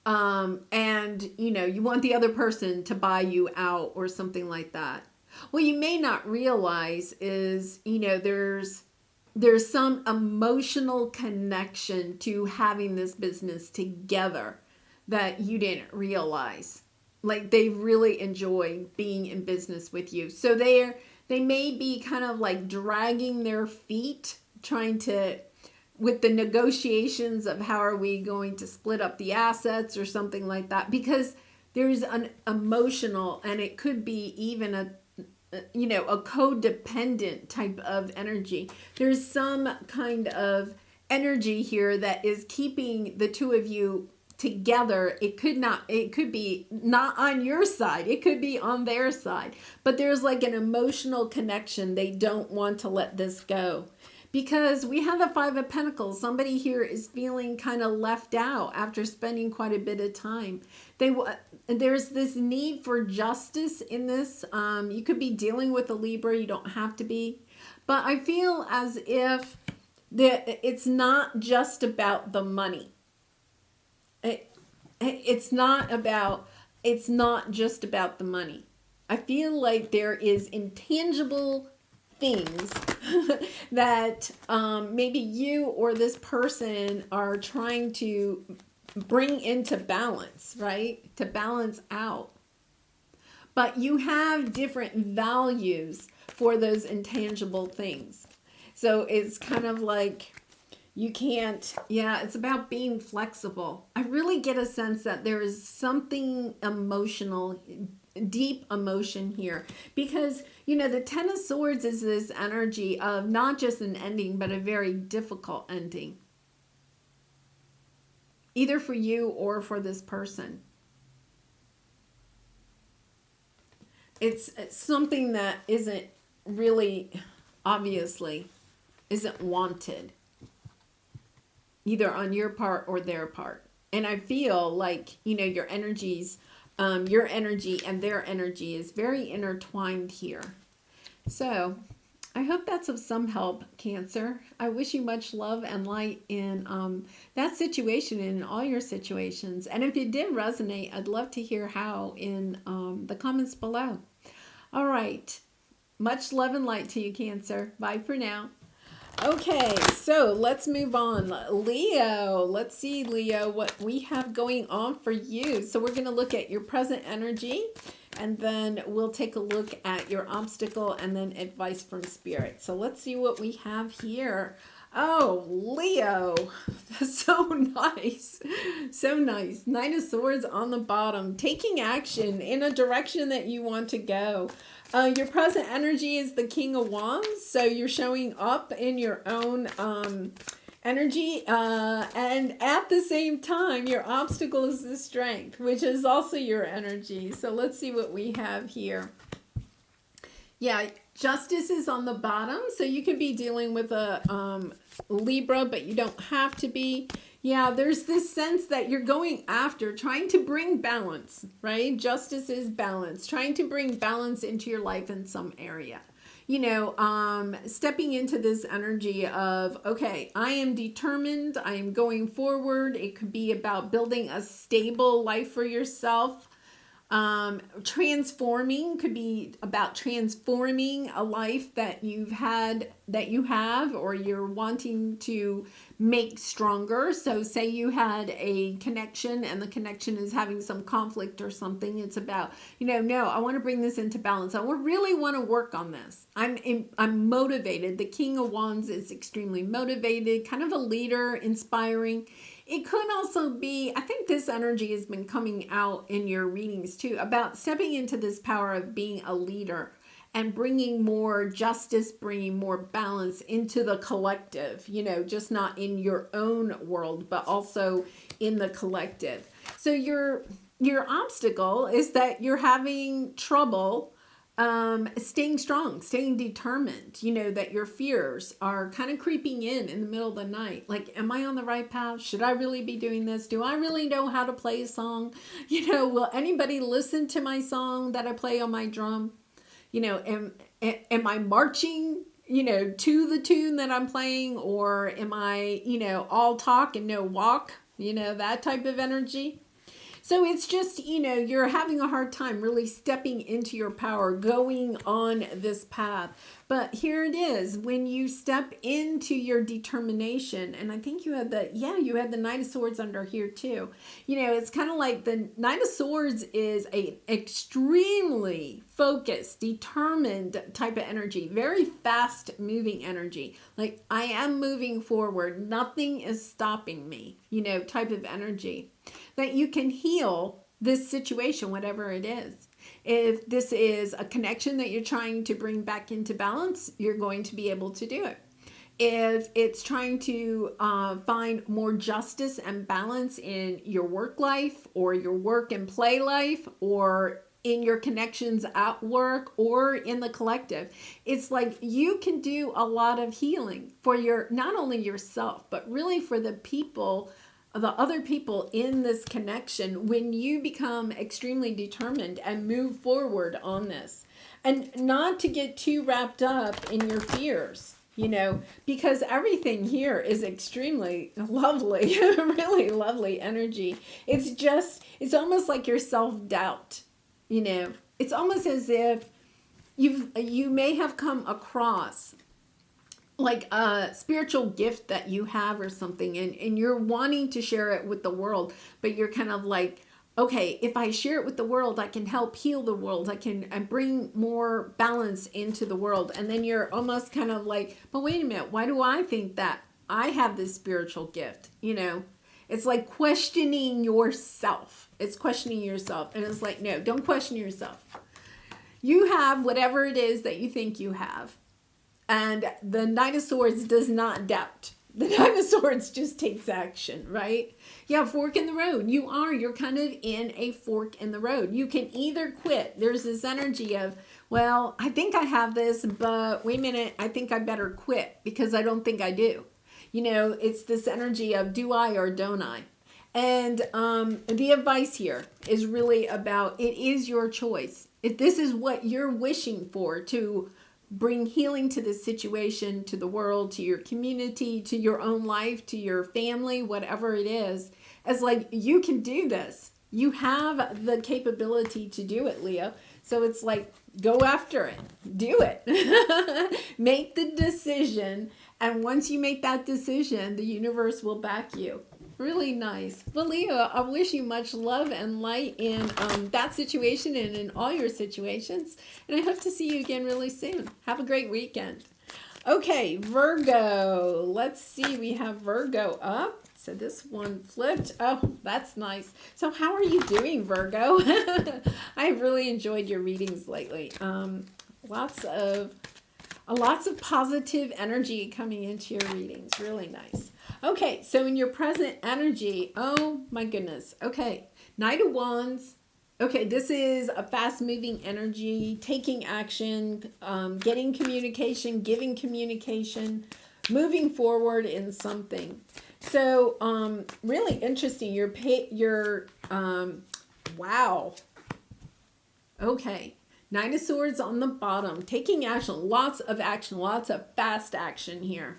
A: And you want the other person to buy you out or something like that. What you may not realize is, there's some emotional connection to having this business together that you didn't realize. Like, they really enjoy being in business with you. So they may be kind of like dragging their feet, trying to, with the negotiations of how are we going to split up the assets or something like that, because there's an emotional, and it could be even a codependent type of energy. There's some kind of energy here that is keeping the two of you together. It could be not on your side. It could be on their side. But there's like an emotional connection. They don't want to let this go. Because we have the Five of Pentacles. Somebody here is feeling kind of left out after spending quite a bit of time. There's this need for justice in this. You could be dealing with a Libra. You don't have to be. But I feel as if it's not just about the money. It's not just about the money. I feel like there is intangible things that maybe you or this person are trying to bring into balance, right? To balance out. But you have different values for those intangible things. So it's kind of like you can't, it's about being flexible. I really get a sense that there is something emotional, deep emotion here, because the Ten of Swords is this energy of not just an ending, but a very difficult ending, either for you or for this person. It's something that isn't really, obviously isn't wanted, either on your part or their part. And I feel like your energies, your energy and their energy is very intertwined here. So I hope that's of some help, Cancer. I wish you much love and light in that situation and in all your situations. And if it did resonate, I'd love to hear how in the comments below. All right. Much love and light to you, Cancer. Bye for now. Okay, so let's move on. Leo, let's see, Leo, what we have going on for you. So we're going to look at your present energy, and then we'll take a look at your obstacle and then advice from Spirit. So let's see what we have here. Oh, Leo, so nice. So nice. Nine of Swords on the bottom, taking action in a direction that you want to go. Your present energy is the King of Wands, so you're showing up in your own energy, and at the same time, your obstacle is the Strength, which is also your energy. So let's see what we have here. Yeah, Justice is on the bottom, so you could be dealing with a Libra, but you don't have to be. Yeah, there's this sense that you're going after, trying to bring balance, right? Justice is balance, trying to bring balance into your life in some area. Stepping into this energy of, okay, I am determined, I am going forward. It could be about building a stable life for yourself. Transforming could be about transforming a life that you have, or you're wanting to make stronger. So say you had a connection and the connection is having some conflict or something. It's about, no, I want to bring this into balance. I really want to work on this. I'm motivated. The King of Wands is extremely motivated, kind of a leader, inspiring. It could also be, I think this energy has been coming out in your readings too, about stepping into this power of being a leader and bringing more justice, bringing more balance into the collective, just not in your own world, but also in the collective. So your obstacle is that you're having trouble staying strong, staying determined, that your fears are kind of creeping in the middle of the night. Like, am I on the right path? Should I really be doing this? Do I really know how to play a song? Will anybody listen to my song that I play on my drum? Am I marching, to the tune that I'm playing, or am I, all talk and no walk, that type of energy? So it's just, you're having a hard time really stepping into your power, going on this path. But here it is, when you step into your determination, and I think you had the Knight of Swords under here too. It's kind of like the Knight of Swords is a extremely focused, determined type of energy, very fast moving energy. Like, I am moving forward, nothing is stopping me, type of energy. That you can heal this situation, whatever it is. If this is a connection that you're trying to bring back into balance, you're going to be able to do it. If it's trying to find more justice and balance in your work life, or your work and play life, or in your connections at work, or in the collective, it's like you can do a lot of healing for not only yourself, but really for the other people in this connection, when you become extremely determined and move forward on this. And not to get too wrapped up in your fears, because everything here is extremely lovely, really lovely energy. It's almost like your self-doubt, It's almost as if you may have come across like a spiritual gift that you have or something, and you're wanting to share it with the world, but you're kind of like, okay, if I share it with the world, I can help heal the world. I can bring more balance into the world. And then you're almost kind of like, but wait a minute, why do I think that I have this spiritual gift? It's like questioning yourself. It's questioning yourself. And it's like, no, don't question yourself. You have whatever it is that you think you have. And the Knight of Swords does not doubt. The Knight of Swords just takes action, right? Yeah, fork in the road. You're kind of in a fork in the road. You can either quit. There's this energy of, well, I think I have this, but wait a minute, I think I better quit because I don't think I do. It's this energy of do I or don't I? And the advice here is really about, it is your choice. If this is what you're wishing for, to bring healing to this situation, to the world, to your community, to your own life, to your family, whatever it is, as like, you can do this. You have the capability to do it, Leo. So it's like, go after it. Do it. Make the decision. And once you make that decision, the universe will back you. Really nice. Well, Leo, I wish you much love and light in that situation and in all your situations. And I hope to see you again really soon. Have a great weekend. Okay, Virgo. Let's see. We have Virgo up. So this one flipped. Oh, that's nice. So how are you doing, Virgo? I've really enjoyed your readings lately. Lots of positive energy coming into your readings. Really nice. Okay, so in your present energy, oh my goodness. Okay, Knight of Wands. Okay, this is a fast-moving energy, taking action, getting communication, giving communication, moving forward in something. So, really interesting. Wow. Okay. Knight of Swords on the bottom, taking action, lots of fast action here.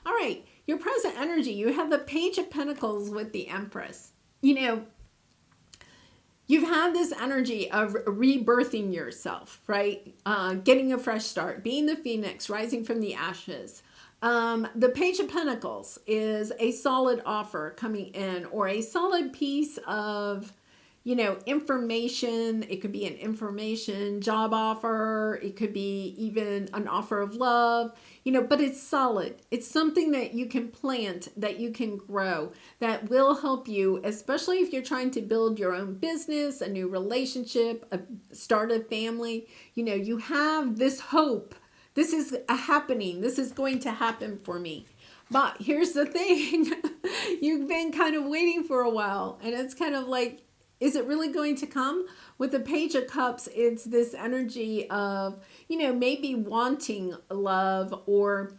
A: All right, your present energy, you have the Page of Pentacles with the Empress. You you've had this energy of rebirthing yourself, right? Getting a fresh start, being the phoenix, rising from the ashes. The Page of Pentacles is a solid offer coming in, or a solid piece of, you know, information. It could be an information job offer. It could be even an offer of love, you know, but it's solid. It's something that you can plant, that you can grow, that will help you, especially if you're trying to build your own business, a new relationship, start a family. You know, you have this hope. This is happening. This is going to happen for me. But here's the thing. You've been kind of waiting for a while, and it's kind of like, is it really going to come? With the Page of Cups, it's this energy of, you know, maybe wanting love, or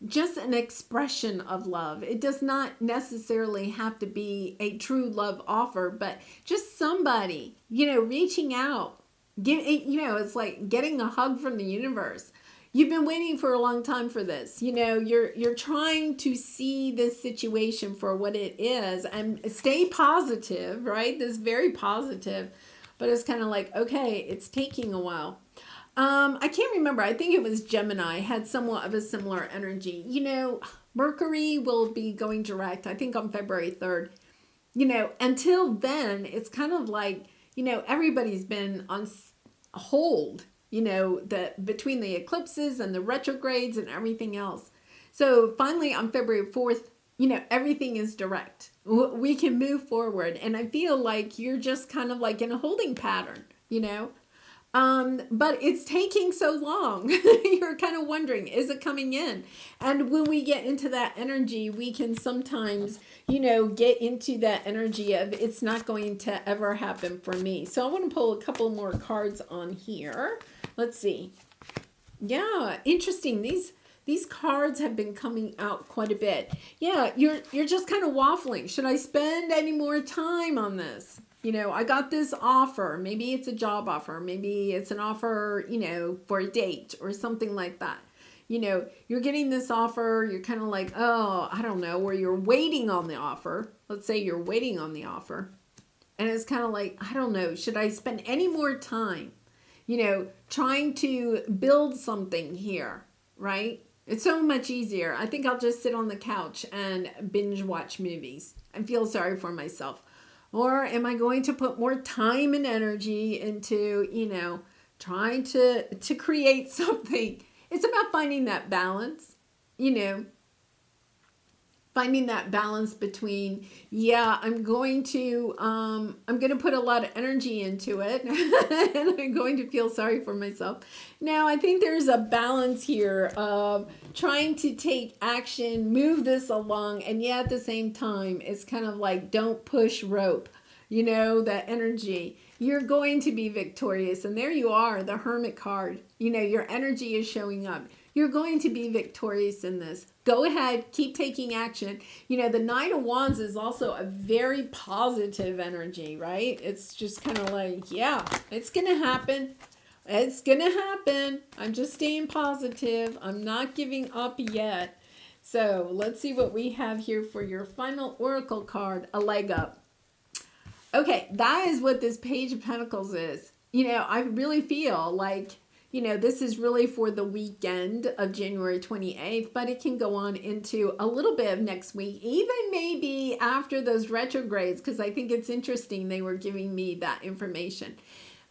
A: just an expression of love. It does not necessarily have to be a true love offer, but just somebody, you know, reaching out. You know, it's like getting a hug from the universe. You've been waiting for a long time for this. You know, you're trying to see this situation for what it is and stay positive, right? This is very positive, but it's kind of like, okay, it's taking a while. I can't remember. I think it was Gemini had somewhat of a similar energy. You know, Mercury will be going direct, I think on February 3rd. You know, until then, it's kind of like, you know, everybody's been on hold, you know, between the eclipses and the retrogrades and everything else. So finally on February 4th, you know, everything is direct. We can move forward. And I feel like you're just kind of like in a holding pattern, you know. But it's taking so long. You're kind of wondering, is it coming in? And when we get into that energy, we can sometimes, you know, get into that energy of it's not going to ever happen for me. So I want to pull a couple more cards on here. Let's see. Yeah, interesting. These cards have been coming out quite a bit. Yeah, you're just kind of waffling. Should I spend any more time on this? You know, I got this offer. Maybe it's a job offer. Maybe it's an offer, you know, for a date or something like that. You know, you're getting this offer. You're kind of like, oh, I don't know, or you're waiting on the offer. Let's say you're waiting on the offer. And it's kind of like, I don't know, should I spend any more time, you know, trying to build something here, right? It's so much easier. I think I'll just sit on the couch and binge watch movies and feel sorry for myself. Or am I going to put more time and energy into, you know, trying to create something? It's about finding that balance, you know, finding that balance between, yeah, I'm going to put a lot of energy into it and I'm going to feel sorry for myself. Now, I think there's a balance here of trying to take action, move this along, and yet at the same time, it's kind of like, don't push rope, you know, that energy. You're going to be victorious. And there you are, the Hermit card. You know, your energy is showing up. You're going to be victorious in this. Go ahead, keep taking action. You know, the Knight of Wands is also a very positive energy, right? It's just kind of like, yeah, it's going to happen. It's going to happen. I'm just staying positive. I'm not giving up yet. So let's see what we have here for your final oracle card, a leg up. Okay, that is what this Page of Pentacles is. You know, I really feel like, you know, this is really for the weekend of January 28th, but it can go on into a little bit of next week, even maybe after those retrogrades, because I think it's interesting they were giving me that information.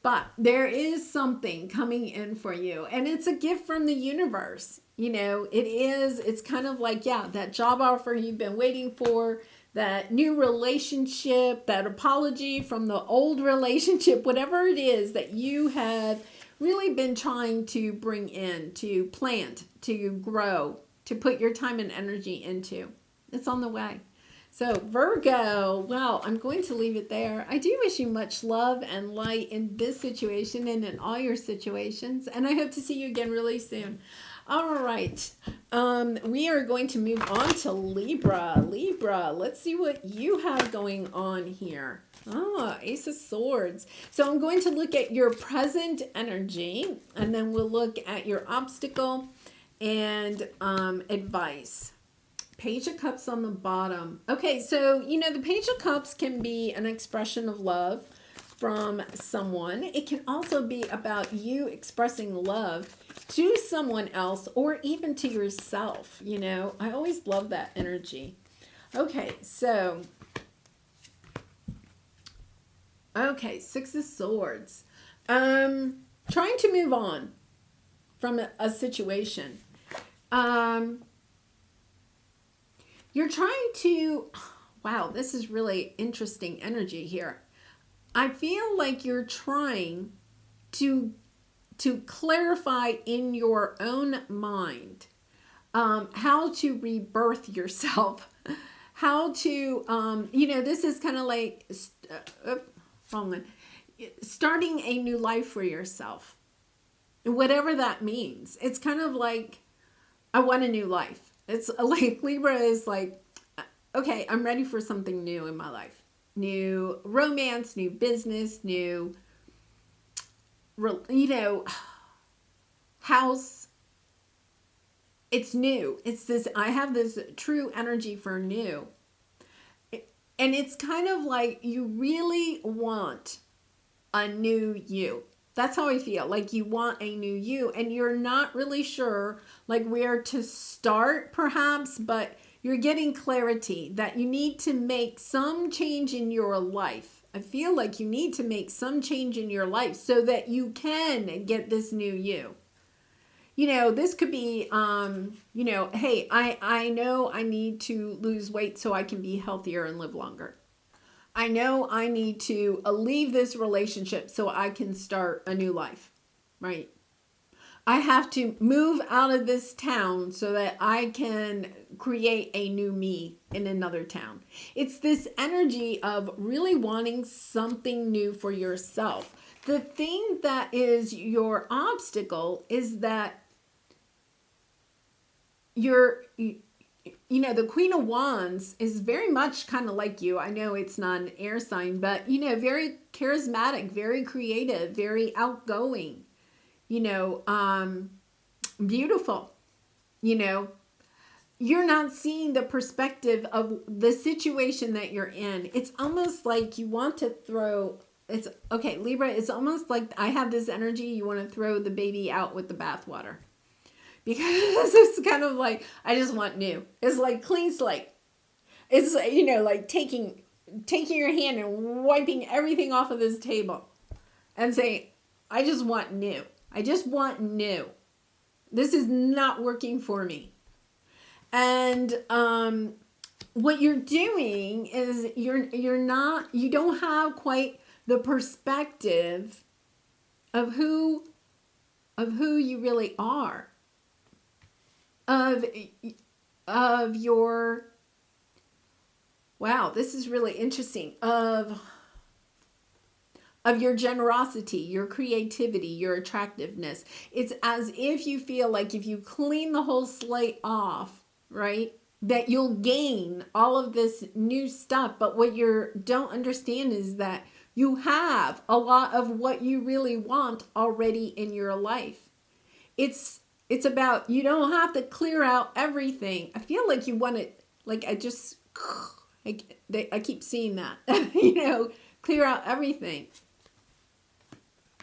A: But there is something coming in for you, and it's a gift from the universe. You know, it's kind of like, yeah, that job offer you've been waiting for, that new relationship, that apology from the old relationship, whatever it is that you have really been trying to bring in, to plant, to grow, to put your time and energy into. It's on the way. So Virgo, well, I'm going to leave it there. I do wish you much love and light in this situation and in all your situations. And I hope to see you again really soon. All right. We are going to move on to Libra. Libra, let's see what you have going on here. Oh, Ace of Swords. So I'm going to look at your present energy, and then we'll look at your obstacle and advice. Page of Cups on the bottom. Okay, so, you know, the Page of Cups can be an expression of love. from someone. It can also be about you expressing love to someone else or even to yourself. You know, I always love that energy. Okay, so, okay, Six of Swords. Trying to move on from a situation. You're trying to, wow, this is really interesting energy here. I feel like you're trying to clarify in your own mind how to rebirth yourself, how to, you know, this is kind of like, wrong one, starting a new life for yourself, whatever that means. It's kind of like, I want a new life. It's like Libra is like, okay, I'm ready for something new in my life. New romance, new business, new, you know, house. It's new. It's this, I have this true energy for new. And it's kind of like you really want a new you. That's how I feel. Like you want a new you and you're not really sure like where to start perhaps, but you're getting clarity that you need to make some change in your life. I feel like you need to make some change in your life so that you can get this new you. You know, this could be, you know, hey, I know I need to lose weight so I can be healthier and live longer. I know I need to leave this relationship so I can start a new life, right? I have to move out of this town so that I can create a new me in another town. It's this energy of really wanting something new for yourself. The thing that is your obstacle is that you know, the Queen of Wands is very much kind of like you. I know it's not an air sign, but, you know, very charismatic, very creative, very outgoing, you know, beautiful, you know. You're not seeing the perspective of the situation that you're in. It's almost like you want to throw, it's, okay, Libra, it's almost like I have this energy, you want to throw the baby out with the bathwater. Because it's kind of like, I just want new. It's like clean slate. It's, you know, like taking your hand and wiping everything off of this table and saying, I just want new. I just want new. This is not working for me. And what you're doing is you don't have quite the perspective of who you really are. Of your, wow, this is really interesting, of your generosity, your creativity, your attractiveness. It's as if you feel like if you clean the whole slate off, right, that you'll gain all of this new stuff. But what you don't understand is that you have a lot of what you really want already in your life. It's about, you don't have to clear out everything. I feel like you want it, like I keep seeing that, you know, clear out everything.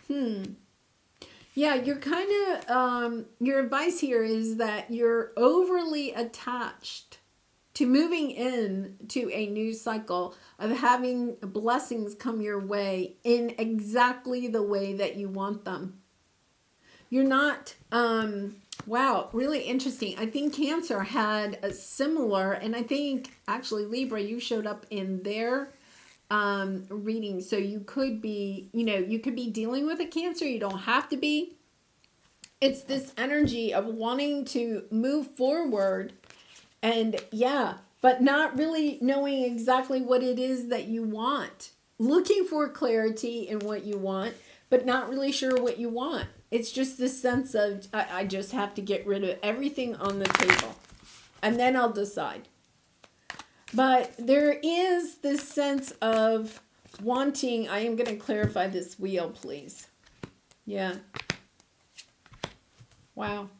A: Yeah, you're kind of, your advice here is that you're overly attached to moving in to a new cycle of having blessings come your way in exactly the way that you want them. You're not, wow, really interesting. I think Cancer had a similar, and I think actually Libra, you showed up in their reading. So you could be, you know, you could be dealing with a Cancer. You don't have to be. It's this energy of wanting to move forward and yeah, but not really knowing exactly what it is that you want. Looking for clarity in what you want, but not really sure what you want. It's just this sense of, I just have to get rid of everything on the table. And then I'll decide. But there is this sense of wanting, I am going to clarify this wheel, please. Yeah. Wow.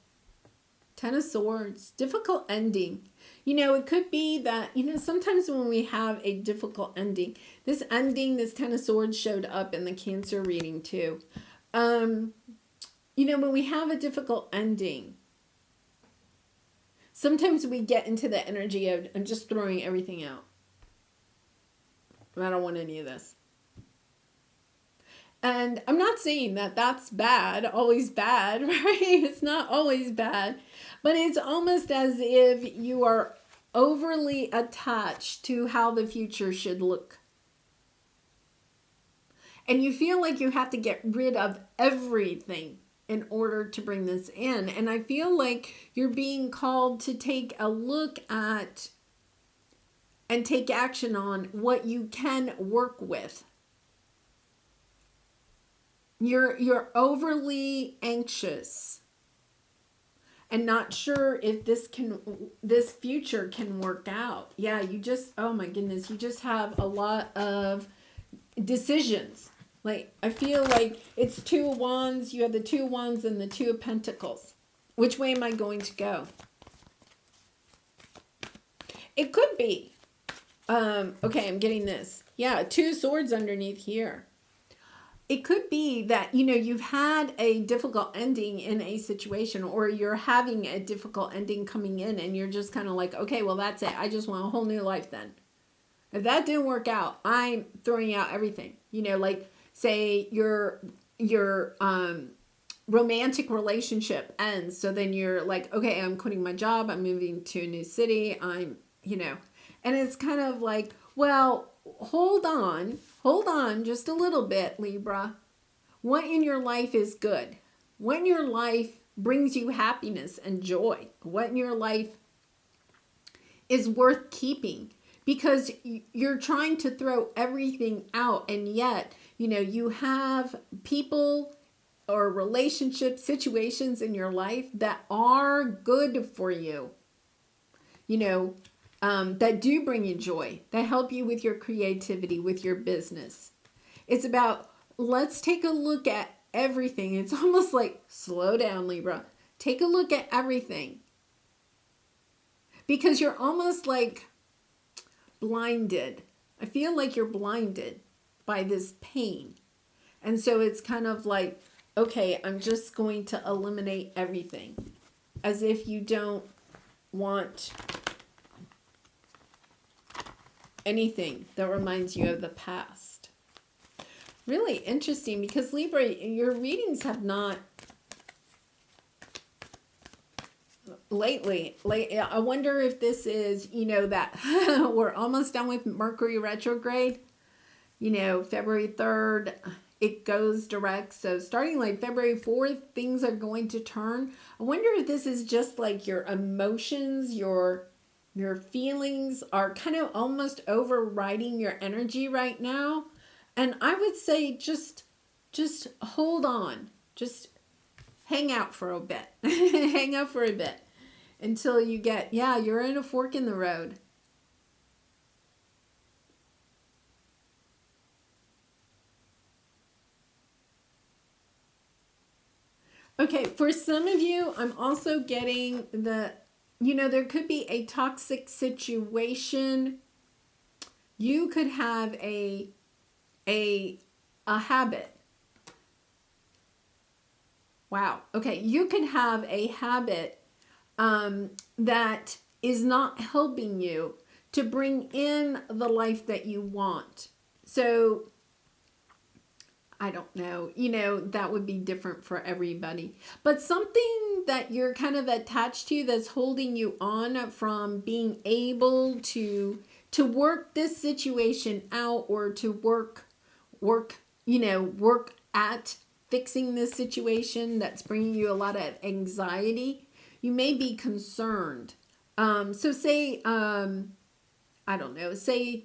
A: Ten of Swords, difficult ending. It could be that, sometimes when we have a difficult ending, this Ten of Swords showed up in the Cancer reading too. When we have a difficult ending, sometimes we get into the energy of, I'm just throwing everything out. I don't want any of this. And I'm not saying that that's bad, always bad, right? It's not always bad. But it's almost as if you are overly attached to how the future should look. And you feel like you have to get rid of everything in order to bring this in. And I feel like you're being called to take a look at and take action on what you can work with. You're overly anxious and not sure if this future can work out. Yeah, oh my goodness, you just have a lot of decisions. Like, I feel like it's Two of Wands, you have the Two of Wands and the Two of Pentacles. Which way am I going to go? It could be. Okay, I'm getting this. Yeah, Two Swords underneath here. It could be that, you've had a difficult ending in a situation, or you're having a difficult ending coming in, and you're just kind of like, okay, well, that's it. I just want a whole new life then. If that didn't work out, I'm throwing out everything. Like, say your romantic relationship ends. So then you're like, okay, I'm quitting my job. I'm moving to a new city. And it's kind of like, well, hold on just a little bit, Libra. What in your life is good? What in your life brings you happiness and joy? What in your life is worth keeping? Because you're trying to throw everything out, and yet, you have people or relationship situations in your life that are good for you. That do bring you joy, that help you with your creativity, with your business. It's about, let's take a look at everything. It's almost like, slow down, Libra. Take a look at everything. Because you're almost like blinded. I feel like you're blinded by this pain. And so it's kind of like, okay, I'm just going to eliminate everything. As if you don't want anything that reminds you of the past. Really interesting, because Libra, your readings have not lately. I wonder if this is, that we're almost done with Mercury retrograde. February 3rd, it goes direct. So starting like February 4th, things are going to turn. I wonder if this is just like your emotions, your feelings are kind of almost overriding your energy right now. And I would say just hold on. Just hang out for a bit. Hang out for a bit until you get, you're in a fork in the road. Okay, for some of you, I'm also getting there could be a toxic situation. You could have a habit. Wow. Okay, you could have a habit that is not helping you to bring in the life that you want. So I don't know, that would be different for everybody. But something that you're kind of attached to that's holding you on from being able to work this situation out, or to work at fixing this situation that's bringing you a lot of anxiety. You may be concerned. So say, I don't know, say,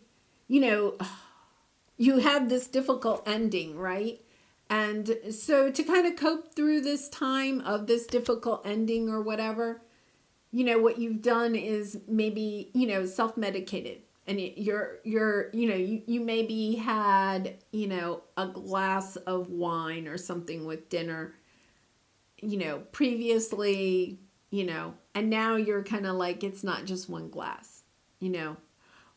A: you had this difficult ending, right? And so to kind of cope through this time of this difficult ending or whatever, what you've done is maybe, self-medicated. And you maybe had, a glass of wine or something with dinner, previously, And now you're kind of like, it's not just one glass, you know,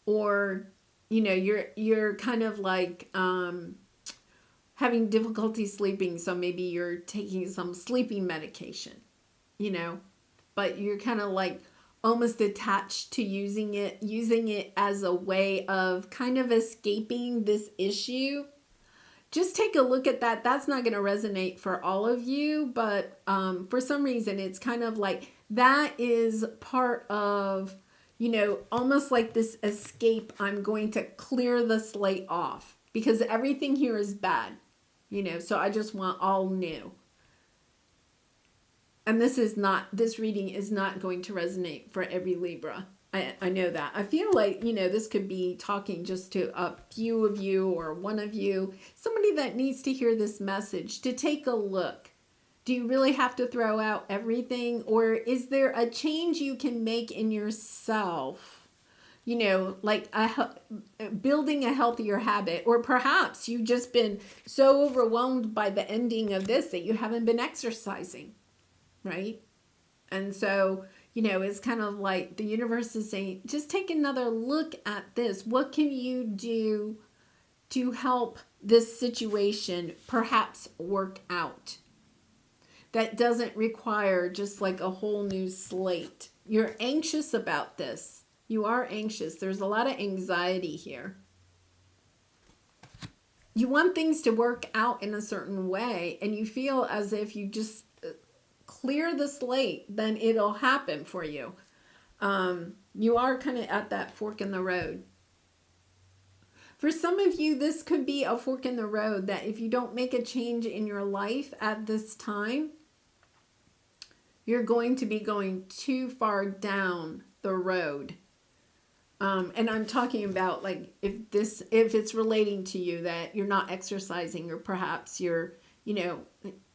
A: or, you know, you're kind of like, having difficulty sleeping. So maybe you're taking some sleeping medication, you know, but you're kind of like almost attached to using it as a way of kind of escaping this issue. Just take a look at that. That's not going to resonate for all of you, but for some reason, it's kind of like that is part of, you know, almost like this escape. I'm going to clear the slate off because everything here is bad, you know, so I just want all new. And this reading is not going to resonate for every Libra. I know that. I feel like, you know, this could be talking just to a few of you or one of you, somebody that needs to hear this message, to take a look. Do you really have to throw out everything? Or is there a change you can make in yourself? You know, like building a healthier habit. Or perhaps you've just been so overwhelmed by the ending of this that you haven't been exercising, right? And so, you know, it's kind of like the universe is saying, just take another look at this. What can you do to help this situation perhaps work out? That doesn't require just like a whole new slate. You're anxious about this. You are anxious. There's a lot of anxiety here. You want things to work out in a certain way, and you feel as if you just clear the slate, then it'll happen for you. You are kind of at that fork in the road. For some of you, this could be a fork in the road that if you don't make a change in your life at this time, you're going to be going too far down the road. And I'm talking about like if it's relating to you that you're not exercising, or perhaps you're, you know,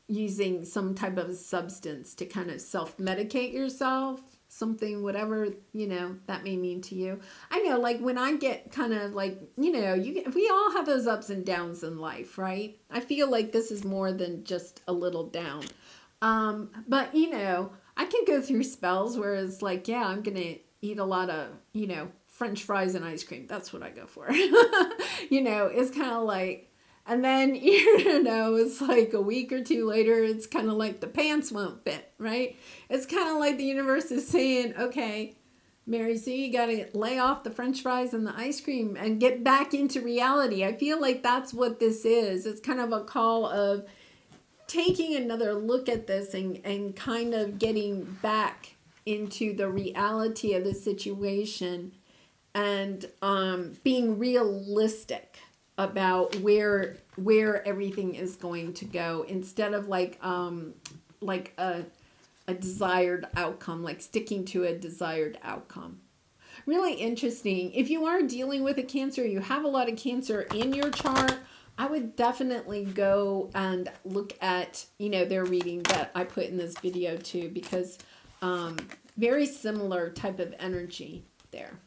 A: using some type of substance to kind of self-medicate yourself, something, whatever, you know, that may mean to you. I know, like when I get kind of like, you know, we all have those ups and downs in life, right? I feel like this is more than just a little down. But you know, I can go through spells where it's like, yeah, I'm going to eat a lot of, you know, French fries and ice cream. That's what I go for. You know, it's kind of like, and then, you know, it's like a week or two later, it's kind of like the pants won't fit, right? It's kind of like the universe is saying, okay, Mary, so you got to lay off the French fries and the ice cream and get back into reality. I feel like that's what this is. It's kind of a call of taking another look at this and kind of getting back into the reality of the situation and being realistic about where everything is going to go, instead of like a desired outcome, like sticking to a desired outcome. Really interesting. If you are dealing with a Cancer, you have a lot of Cancer in your chart, I would definitely go and look at, you know, their reading that I put in this video too, because very similar type of energy there.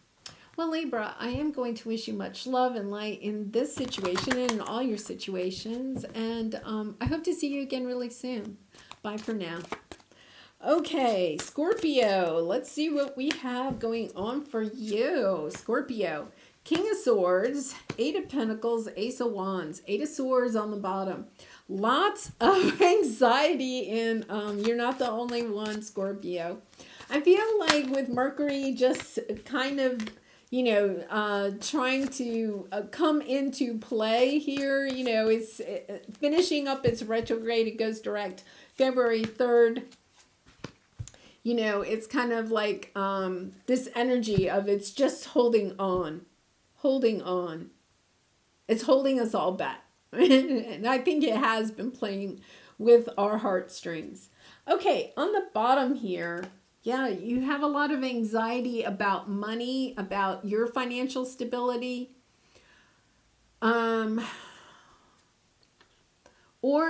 A: Well, Libra, I am going to wish you much love and light in this situation and in all your situations. And I hope to see you again really soon. Bye for now. Okay, Scorpio. Let's see what we have going on for you. Scorpio. King of Swords, Eight of Pentacles, Ace of Wands, Eight of Swords on the bottom. Lots of anxiety, and you're not the only one, Scorpio. I feel like with Mercury just kind of, you know, trying to come into play here, you know, it's finishing up its retrograde. It goes direct February 3rd. You know, it's kind of like this energy of it's just holding on. Holding on. It's holding us all back. And I think it has been playing with our heartstrings. Okay, on the bottom here, yeah, you have a lot of anxiety about money, about your financial stability. Or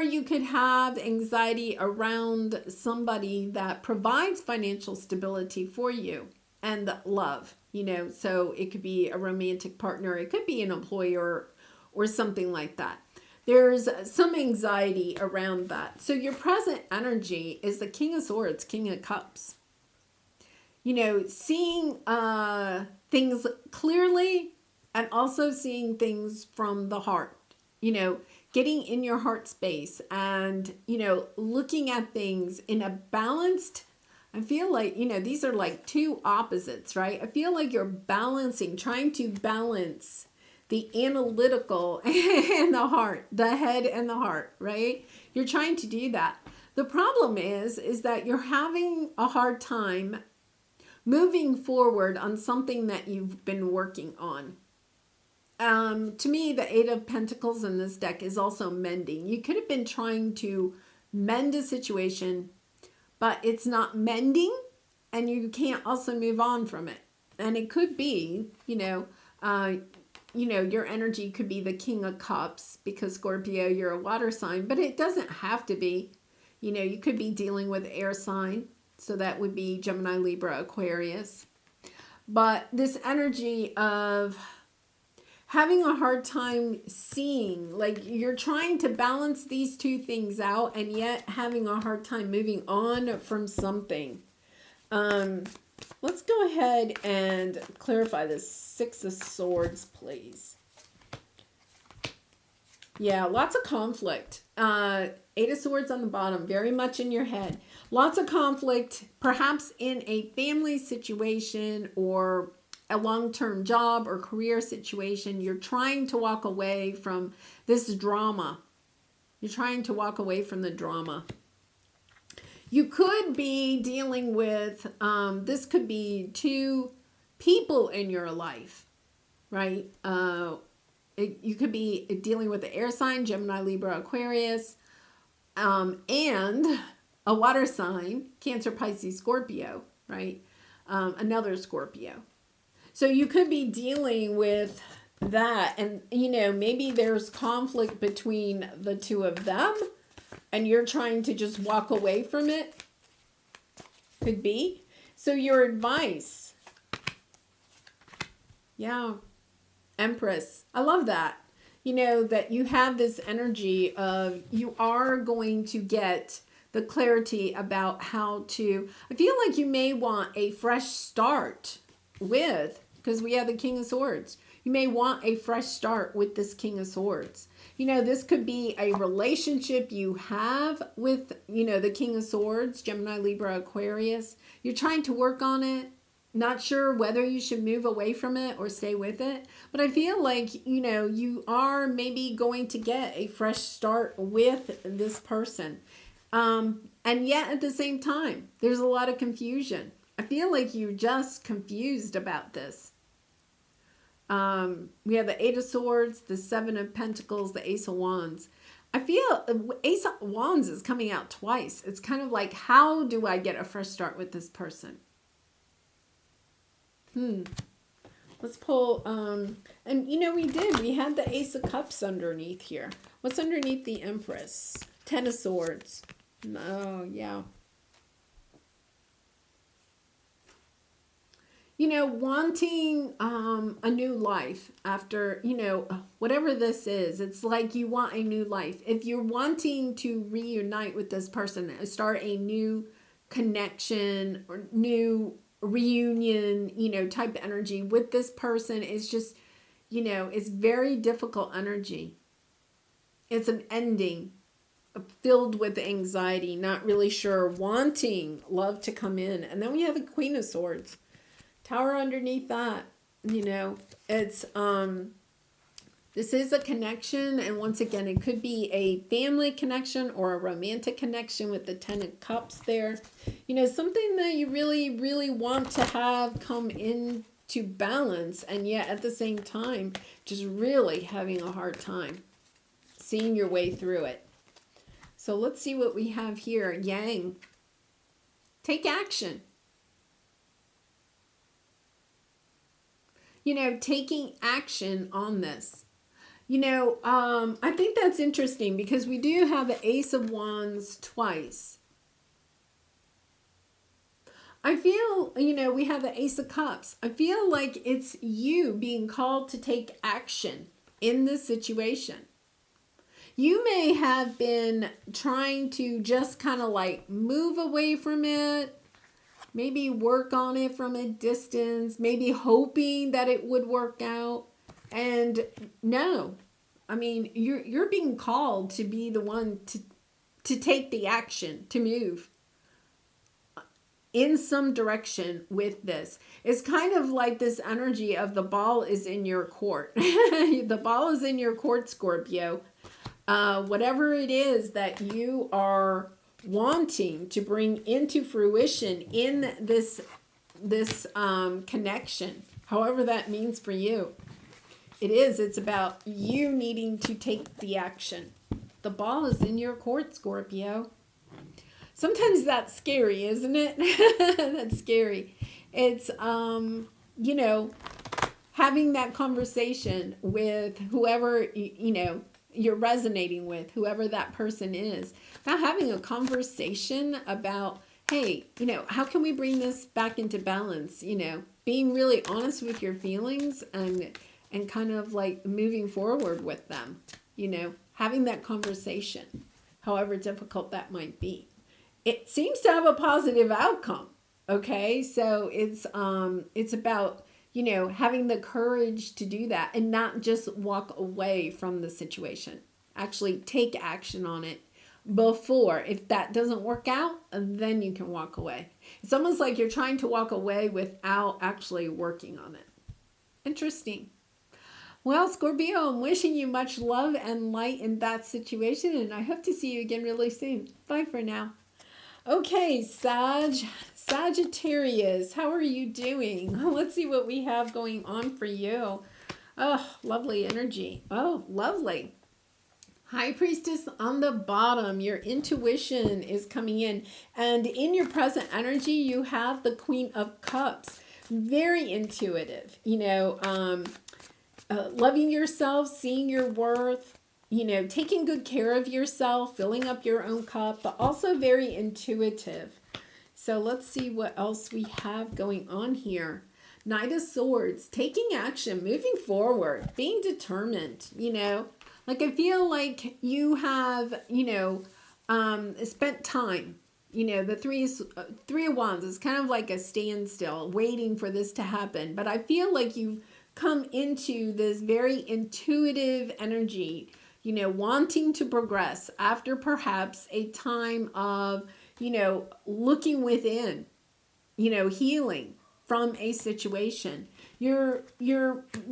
A: you could have anxiety around somebody that provides financial stability for you and love, you know, so it could be a romantic partner, it could be an employer or something like that. There's some anxiety around that. So your present energy is the King of Swords, King of Cups. you know, seeing things clearly and also seeing things from the heart, you know, getting in your heart space and, you know, looking at things in a balanced, I feel like, you know, these are like two opposites, right? I feel like you're balancing, trying to balance the analytical and the heart, the head and the heart, right? You're trying to do that. The problem is that you're having a hard time moving forward on something that you've been working on. To me, the Eight of Pentacles in this deck is also mending. You could have been trying to mend a situation, but it's not mending, and you can't also move on from it. And it could be, you know, your energy could be the King of Cups because Scorpio, you're a water sign, but it doesn't have to be. You know, you could be dealing with air sign, so that would be Gemini, Libra, Aquarius. But this energy of having a hard time seeing, like you're trying to balance these two things out and yet having a hard time moving on from something. Let's go ahead and clarify this Six of Swords, please. Yeah, lots of conflict. Eight of Swords on the bottom, very much in your head. Lots of conflict, perhaps in a family situation or a long-term job or career situation. You're trying to walk away from this drama. You're trying to walk away from the drama. You could be dealing with, this could be two people in your life, right? You could be dealing with the air sign, Gemini, Libra, Aquarius, and a water sign, Cancer, Pisces, Scorpio, right? Another Scorpio. So you could be dealing with that, and, you know, maybe there's conflict between the two of them, and you're trying to just walk away from it. Could be. So your advice. Yeah. Empress. I love that. You know, that you have this energy of you are going to get the clarity about how to, I feel like you may want a fresh start with, because we have the King of Swords. You may want a fresh start with this King of Swords. You know, this could be a relationship you have with, you know, the King of Swords, Gemini, Libra, Aquarius. You're trying to work on it. Not sure whether you should move away from it or stay with it. But I feel like, you know, you are maybe going to get a fresh start with this person. And yet at the same time, there's a lot of confusion. I feel like you're just confused about this. We have the Eight of Swords, the Seven of Pentacles, the Ace of Wands. I feel Ace of Wands is coming out twice. It's kind of like, how do I get a fresh start with this person? Let's pull, and you know, we had the Ace of Cups underneath here. What's underneath the Empress? Ten of Swords. Oh, yeah. You know, wanting a new life after, you know, whatever this is, it's like you want a new life. If you're wanting to reunite with this person, start a new connection or new reunion, you know, type energy with this person, is just, you know, it's very difficult energy. It's an ending filled with anxiety, not really sure, wanting love to come in. And then we have the Queen of Swords. Tower underneath that, you know, it's, this is a connection. And once again, it could be a family connection or a romantic connection with the Ten of Cups there. You know, something that you really, really want to have come into balance. And yet at the same time, just really having a hard time seeing your way through it. So let's see what we have here. Yang. Take action. You know, taking action on this. You know, I think that's interesting because we do have the Ace of Wands twice. I feel, you know, we have the Ace of Cups. I feel like it's you being called to take action in this situation. You may have been trying to just kind of like move away from it, maybe work on it from a distance, maybe hoping that it would work out. And no, I mean, you're being called to be the one to take the action, to move in some direction with this. It's kind of like this energy of the ball is in your court. The ball is in your court, Scorpio. Whatever it is that you are wanting to bring into fruition in this connection, however that means for you, it's about you needing to take the action. The ball is in your court, Scorpio. Sometimes that's scary, isn't it? That's scary. It's, having that conversation with whoever, you're resonating with, whoever that person is. About having a conversation about, hey, how can we bring this back into balance? Being really honest with your feelings and kind of like moving forward with them, having that conversation, however difficult that might be. It seems to have a positive outcome. Okay. So it's about, having the courage to do that and not just walk away from the situation. Actually take action on it before. If that doesn't work out, then you can walk away. It's almost like you're trying to walk away without actually working on it. Interesting. Well, Scorpio, I'm wishing you much love and light in that situation, and I hope to see you again really soon. Bye for now. Okay, Sagittarius, how are you doing? Let's see what we have going on for you. Oh, lovely energy. Oh, lovely. High Priestess on the bottom. Your intuition is coming in. And in your present energy, you have the Queen of Cups. Very intuitive. Loving yourself, seeing your worth. Taking good care of yourself, filling up your own cup, but also very intuitive. So let's see what else we have going on here. Knight of Swords, taking action, moving forward, being determined, Like I feel like you have, spent time. The three of Wands is kind of like a standstill, waiting for this to happen. But I feel like you've come into this very intuitive energy, wanting to progress after perhaps a time of, looking within, healing from a situation. You're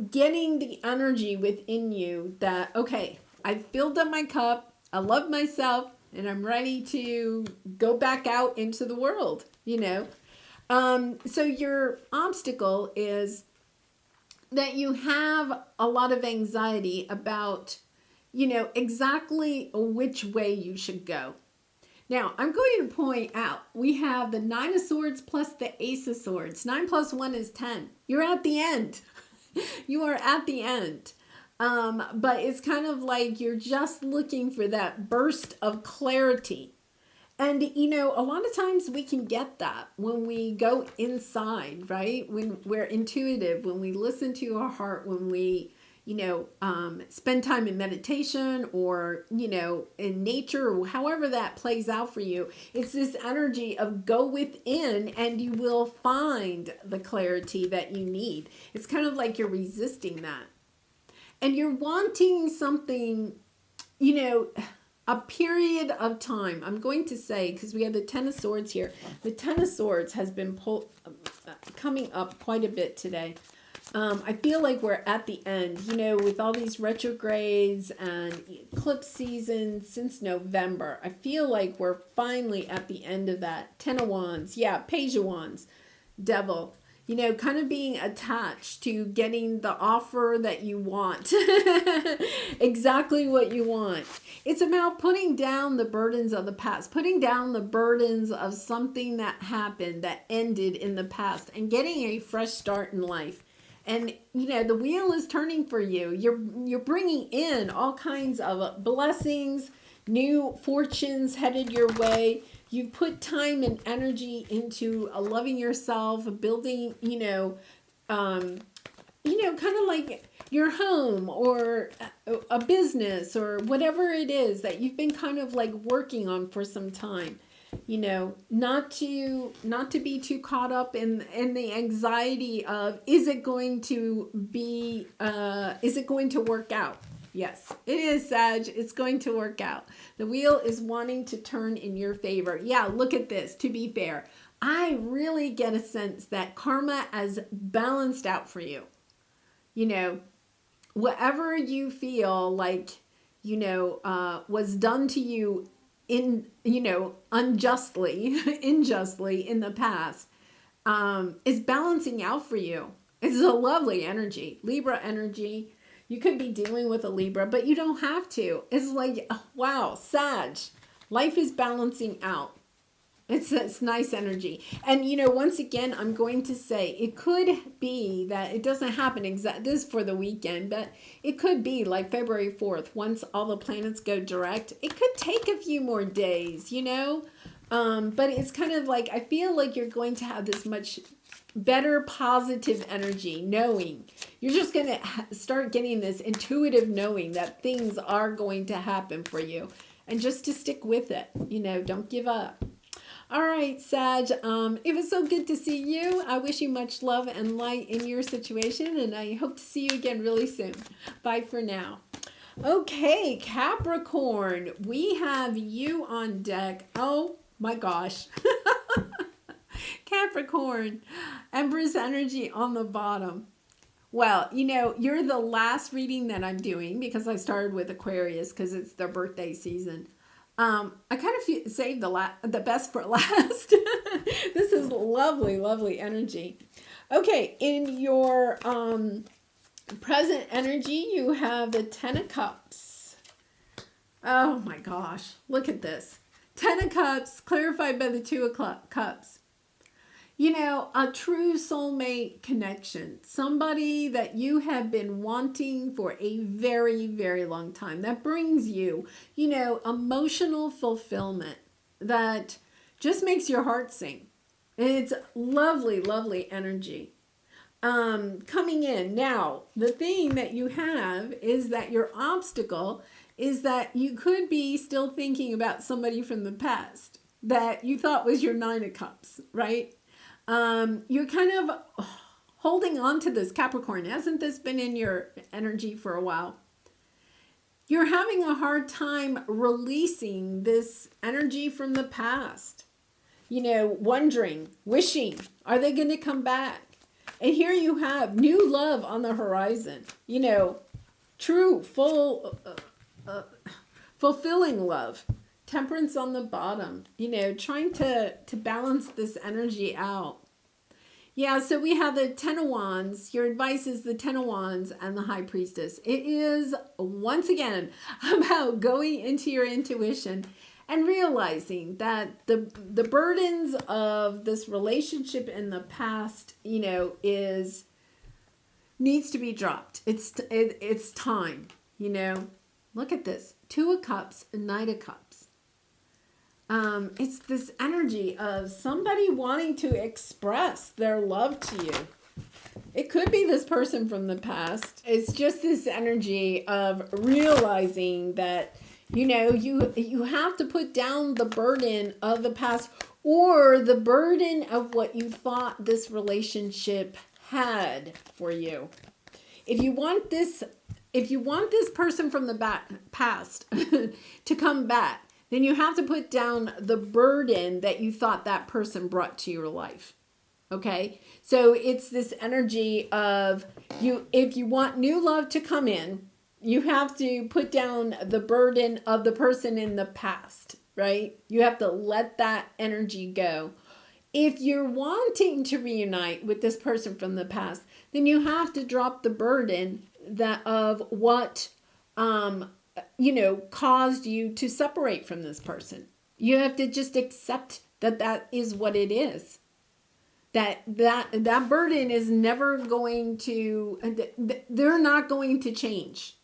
A: getting the energy within you that, okay, I've filled up my cup, I love myself, and I'm ready to go back out into the world, So your obstacle is that you have a lot of anxiety about exactly which way you should go. Now, I'm going to point out, we have the 9 of Swords plus the Ace of Swords. 9 plus 1 is 10. You're at the end. You are at the end. But it's kind of like you're just looking for that burst of clarity. And, a lot of times we can get that when we go inside, right? When we're intuitive, when we listen to our heart, when we, spend time in meditation or, in nature, or however that plays out for you. It's this energy of go within and you will find the clarity that you need. It's kind of like you're resisting that. And you're wanting something, a period of time. I'm going to say, because we have the 10 of Swords here. The 10 of Swords has been coming up quite a bit today. I feel like we're at the end, with all these retrogrades and eclipse season since November. I feel like we're finally at the end of that. 10 of Wands. Yeah, Page of Wands. Devil. Kind of being attached to getting the offer that you want. Exactly what you want. It's about putting down the burdens of the past, putting down the burdens of something that happened, that ended in the past, and getting a fresh start in life. And, the wheel is turning for you. You're bringing in all kinds of blessings, new fortunes headed your way. You've put time and energy into loving yourself, building, kind of like your home or a business or whatever it is that you've been kind of like working on for some time. You know, not to be too caught up in the anxiety of, is it going to be is it going to work out? Yes, it is, Sag. It's going to work out. The wheel is wanting to turn in your favor. Yeah, look at this. To be fair, I really get a sense that karma has balanced out for you. You know, whatever you feel like, you know, was done to you in, you know, unjustly, unjustly in the past, is balancing out for you. It's a lovely energy, Libra energy. You could be dealing with a Libra, but you don't have to. It's like, wow, Sag, life is balancing out. It's nice energy. And, you know, once again, I'm going to say it could be that it doesn't happen exactly this for the weekend, but it could be like February 4th, once all the planets go direct. It could take a few more days, you know, but it's kind of like, I feel like you're going to have this much better positive energy, knowing you're just going to start getting this intuitive knowing that things are going to happen for you, and just to stick with it, you know, don't give up. All right, Sag, it was so good to see you. I wish you much love and light in your situation, and I hope to see you again really soon. Bye for now. Okay, Capricorn, we have you on deck. Oh my gosh. Capricorn, Empress energy on the bottom. Well, you know, you're the last reading that I'm doing because I started with Aquarius because it's their birthday season. I kind of saved the best for last. This is lovely, lovely energy. Okay, in your present energy, you have the Ten of Cups. Oh my gosh, look at this. Ten of Cups, clarified by the Two of Cups. You know, a true soulmate connection. Somebody that you have been wanting for a very, very long time. That brings you, you know, emotional fulfillment that just makes your heart sing. It's lovely, lovely energy. Coming in. Now, the thing that you have is that your obstacle is that you could be still thinking about somebody from the past that you thought was your Nine of Cups, right? You're kind of holding on to this, Capricorn. Hasn't this been in your energy for a while? You're having a hard time releasing this energy from the past. You know, wondering, wishing, are they going to come back? And here you have new love on the horizon. You know, true, fulfilling love. Temperance on the bottom, you know, trying to balance this energy out. Yeah, so we have the Ten of Wands. Your advice is the Ten of Wands and the High Priestess. It is, once again, about going into your intuition and realizing that the burdens of this relationship in the past, you know, needs to be dropped. It's time, you know. Look at this. Two of Cups, Knight of Cups. It's this energy of somebody wanting to express their love to you. It could be this person from the past. It's just this energy of realizing that, you know, you have to put down the burden of the past, or the burden of what you thought this relationship had for you. If you want this person from the past to come back, then you have to put down the burden that you thought that person brought to your life. Okay? So it's this energy of if you want new love to come in, you have to put down the burden of the person in the past, right? You have to let that energy go. If you're wanting to reunite with this person from the past, then you have to drop the burden of what you know, caused you to separate from this person. You have to just accept that is what it is. That burden is never going to, they're not going to change.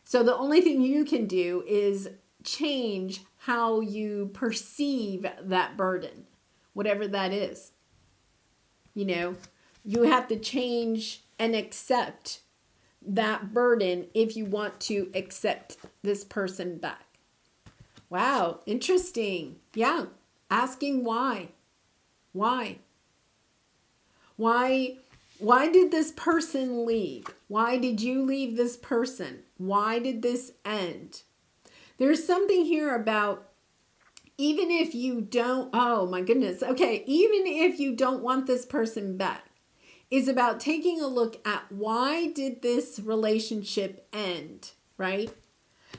A: So the only thing you can do is change how you perceive that burden, whatever that is. You know, you have to change and accept that burden if you want to accept this person back. Wow, interesting. Yeah. asking why. Why? Why did this person leave? Why did you leave this person? Why did this end? There's something here about even if you don't, oh my goodness, okay, even if you don't want this person back, it's about taking a look at why did this relationship end, right?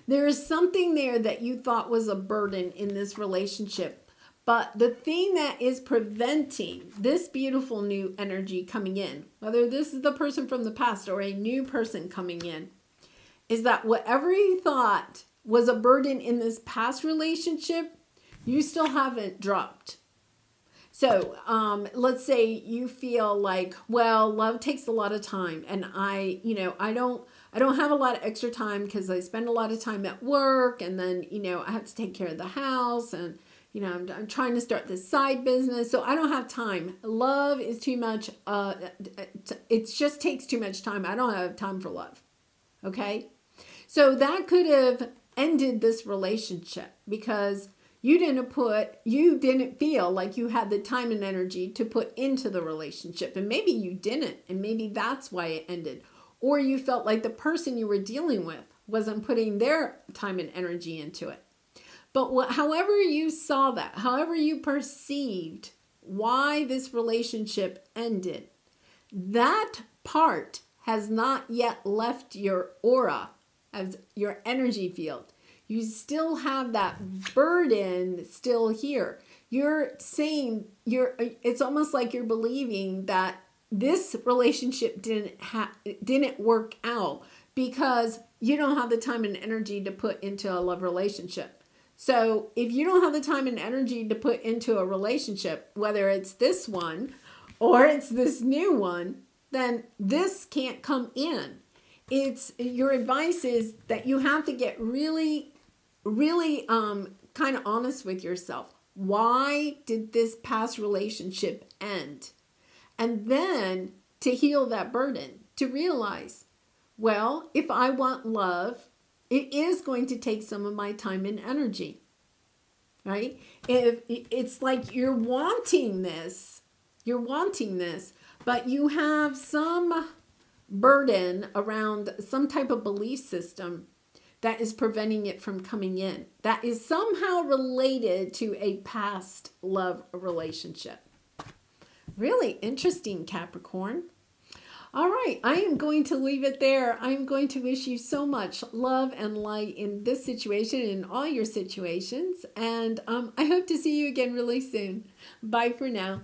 A: There is something there that you thought was a burden in this relationship, but the thing that is preventing this beautiful new energy coming in, whether this is the person from the past or a new person coming in, is that whatever you thought was a burden in this past relationship, you still haven't dropped. So let's say you feel like, well, love takes a lot of time, and I don't have a lot of extra time because I spend a lot of time at work, and then I have to take care of the house, and I'm trying to start this side business, so I don't have time. Love is too much. It just takes too much time. I don't have time for love. Okay, so that could have ended this relationship because you didn't feel like you had the time and energy to put into the relationship. And maybe you didn't. And maybe that's why it ended. Or you felt like the person you were dealing with wasn't putting their time and energy into it. But however you saw that, however you perceived why this relationship ended, that part has not yet left your aura, as your energy field. You still have that burden still here. You're saying it's almost like you're believing that this relationship didn't work out because you don't have the time and energy to put into a love relationship. So if you don't have the time and energy to put into a relationship, whether it's this one or it's this new one, then this can't come in. Your advice is that you have to get really kind of honest with yourself. Why did this past relationship end? And then to heal that burden, to realize, well, if I want love, it is going to take some of my time and energy, right? If it's like you're wanting this, but you have some burden around some type of belief system that is preventing it from coming in, that is somehow related to a past love relationship. Really interesting, Capricorn. All right, I am going to leave it there. I'm going to wish you so much love and light in this situation and in all your situations. And I hope to see you again really soon. Bye for now.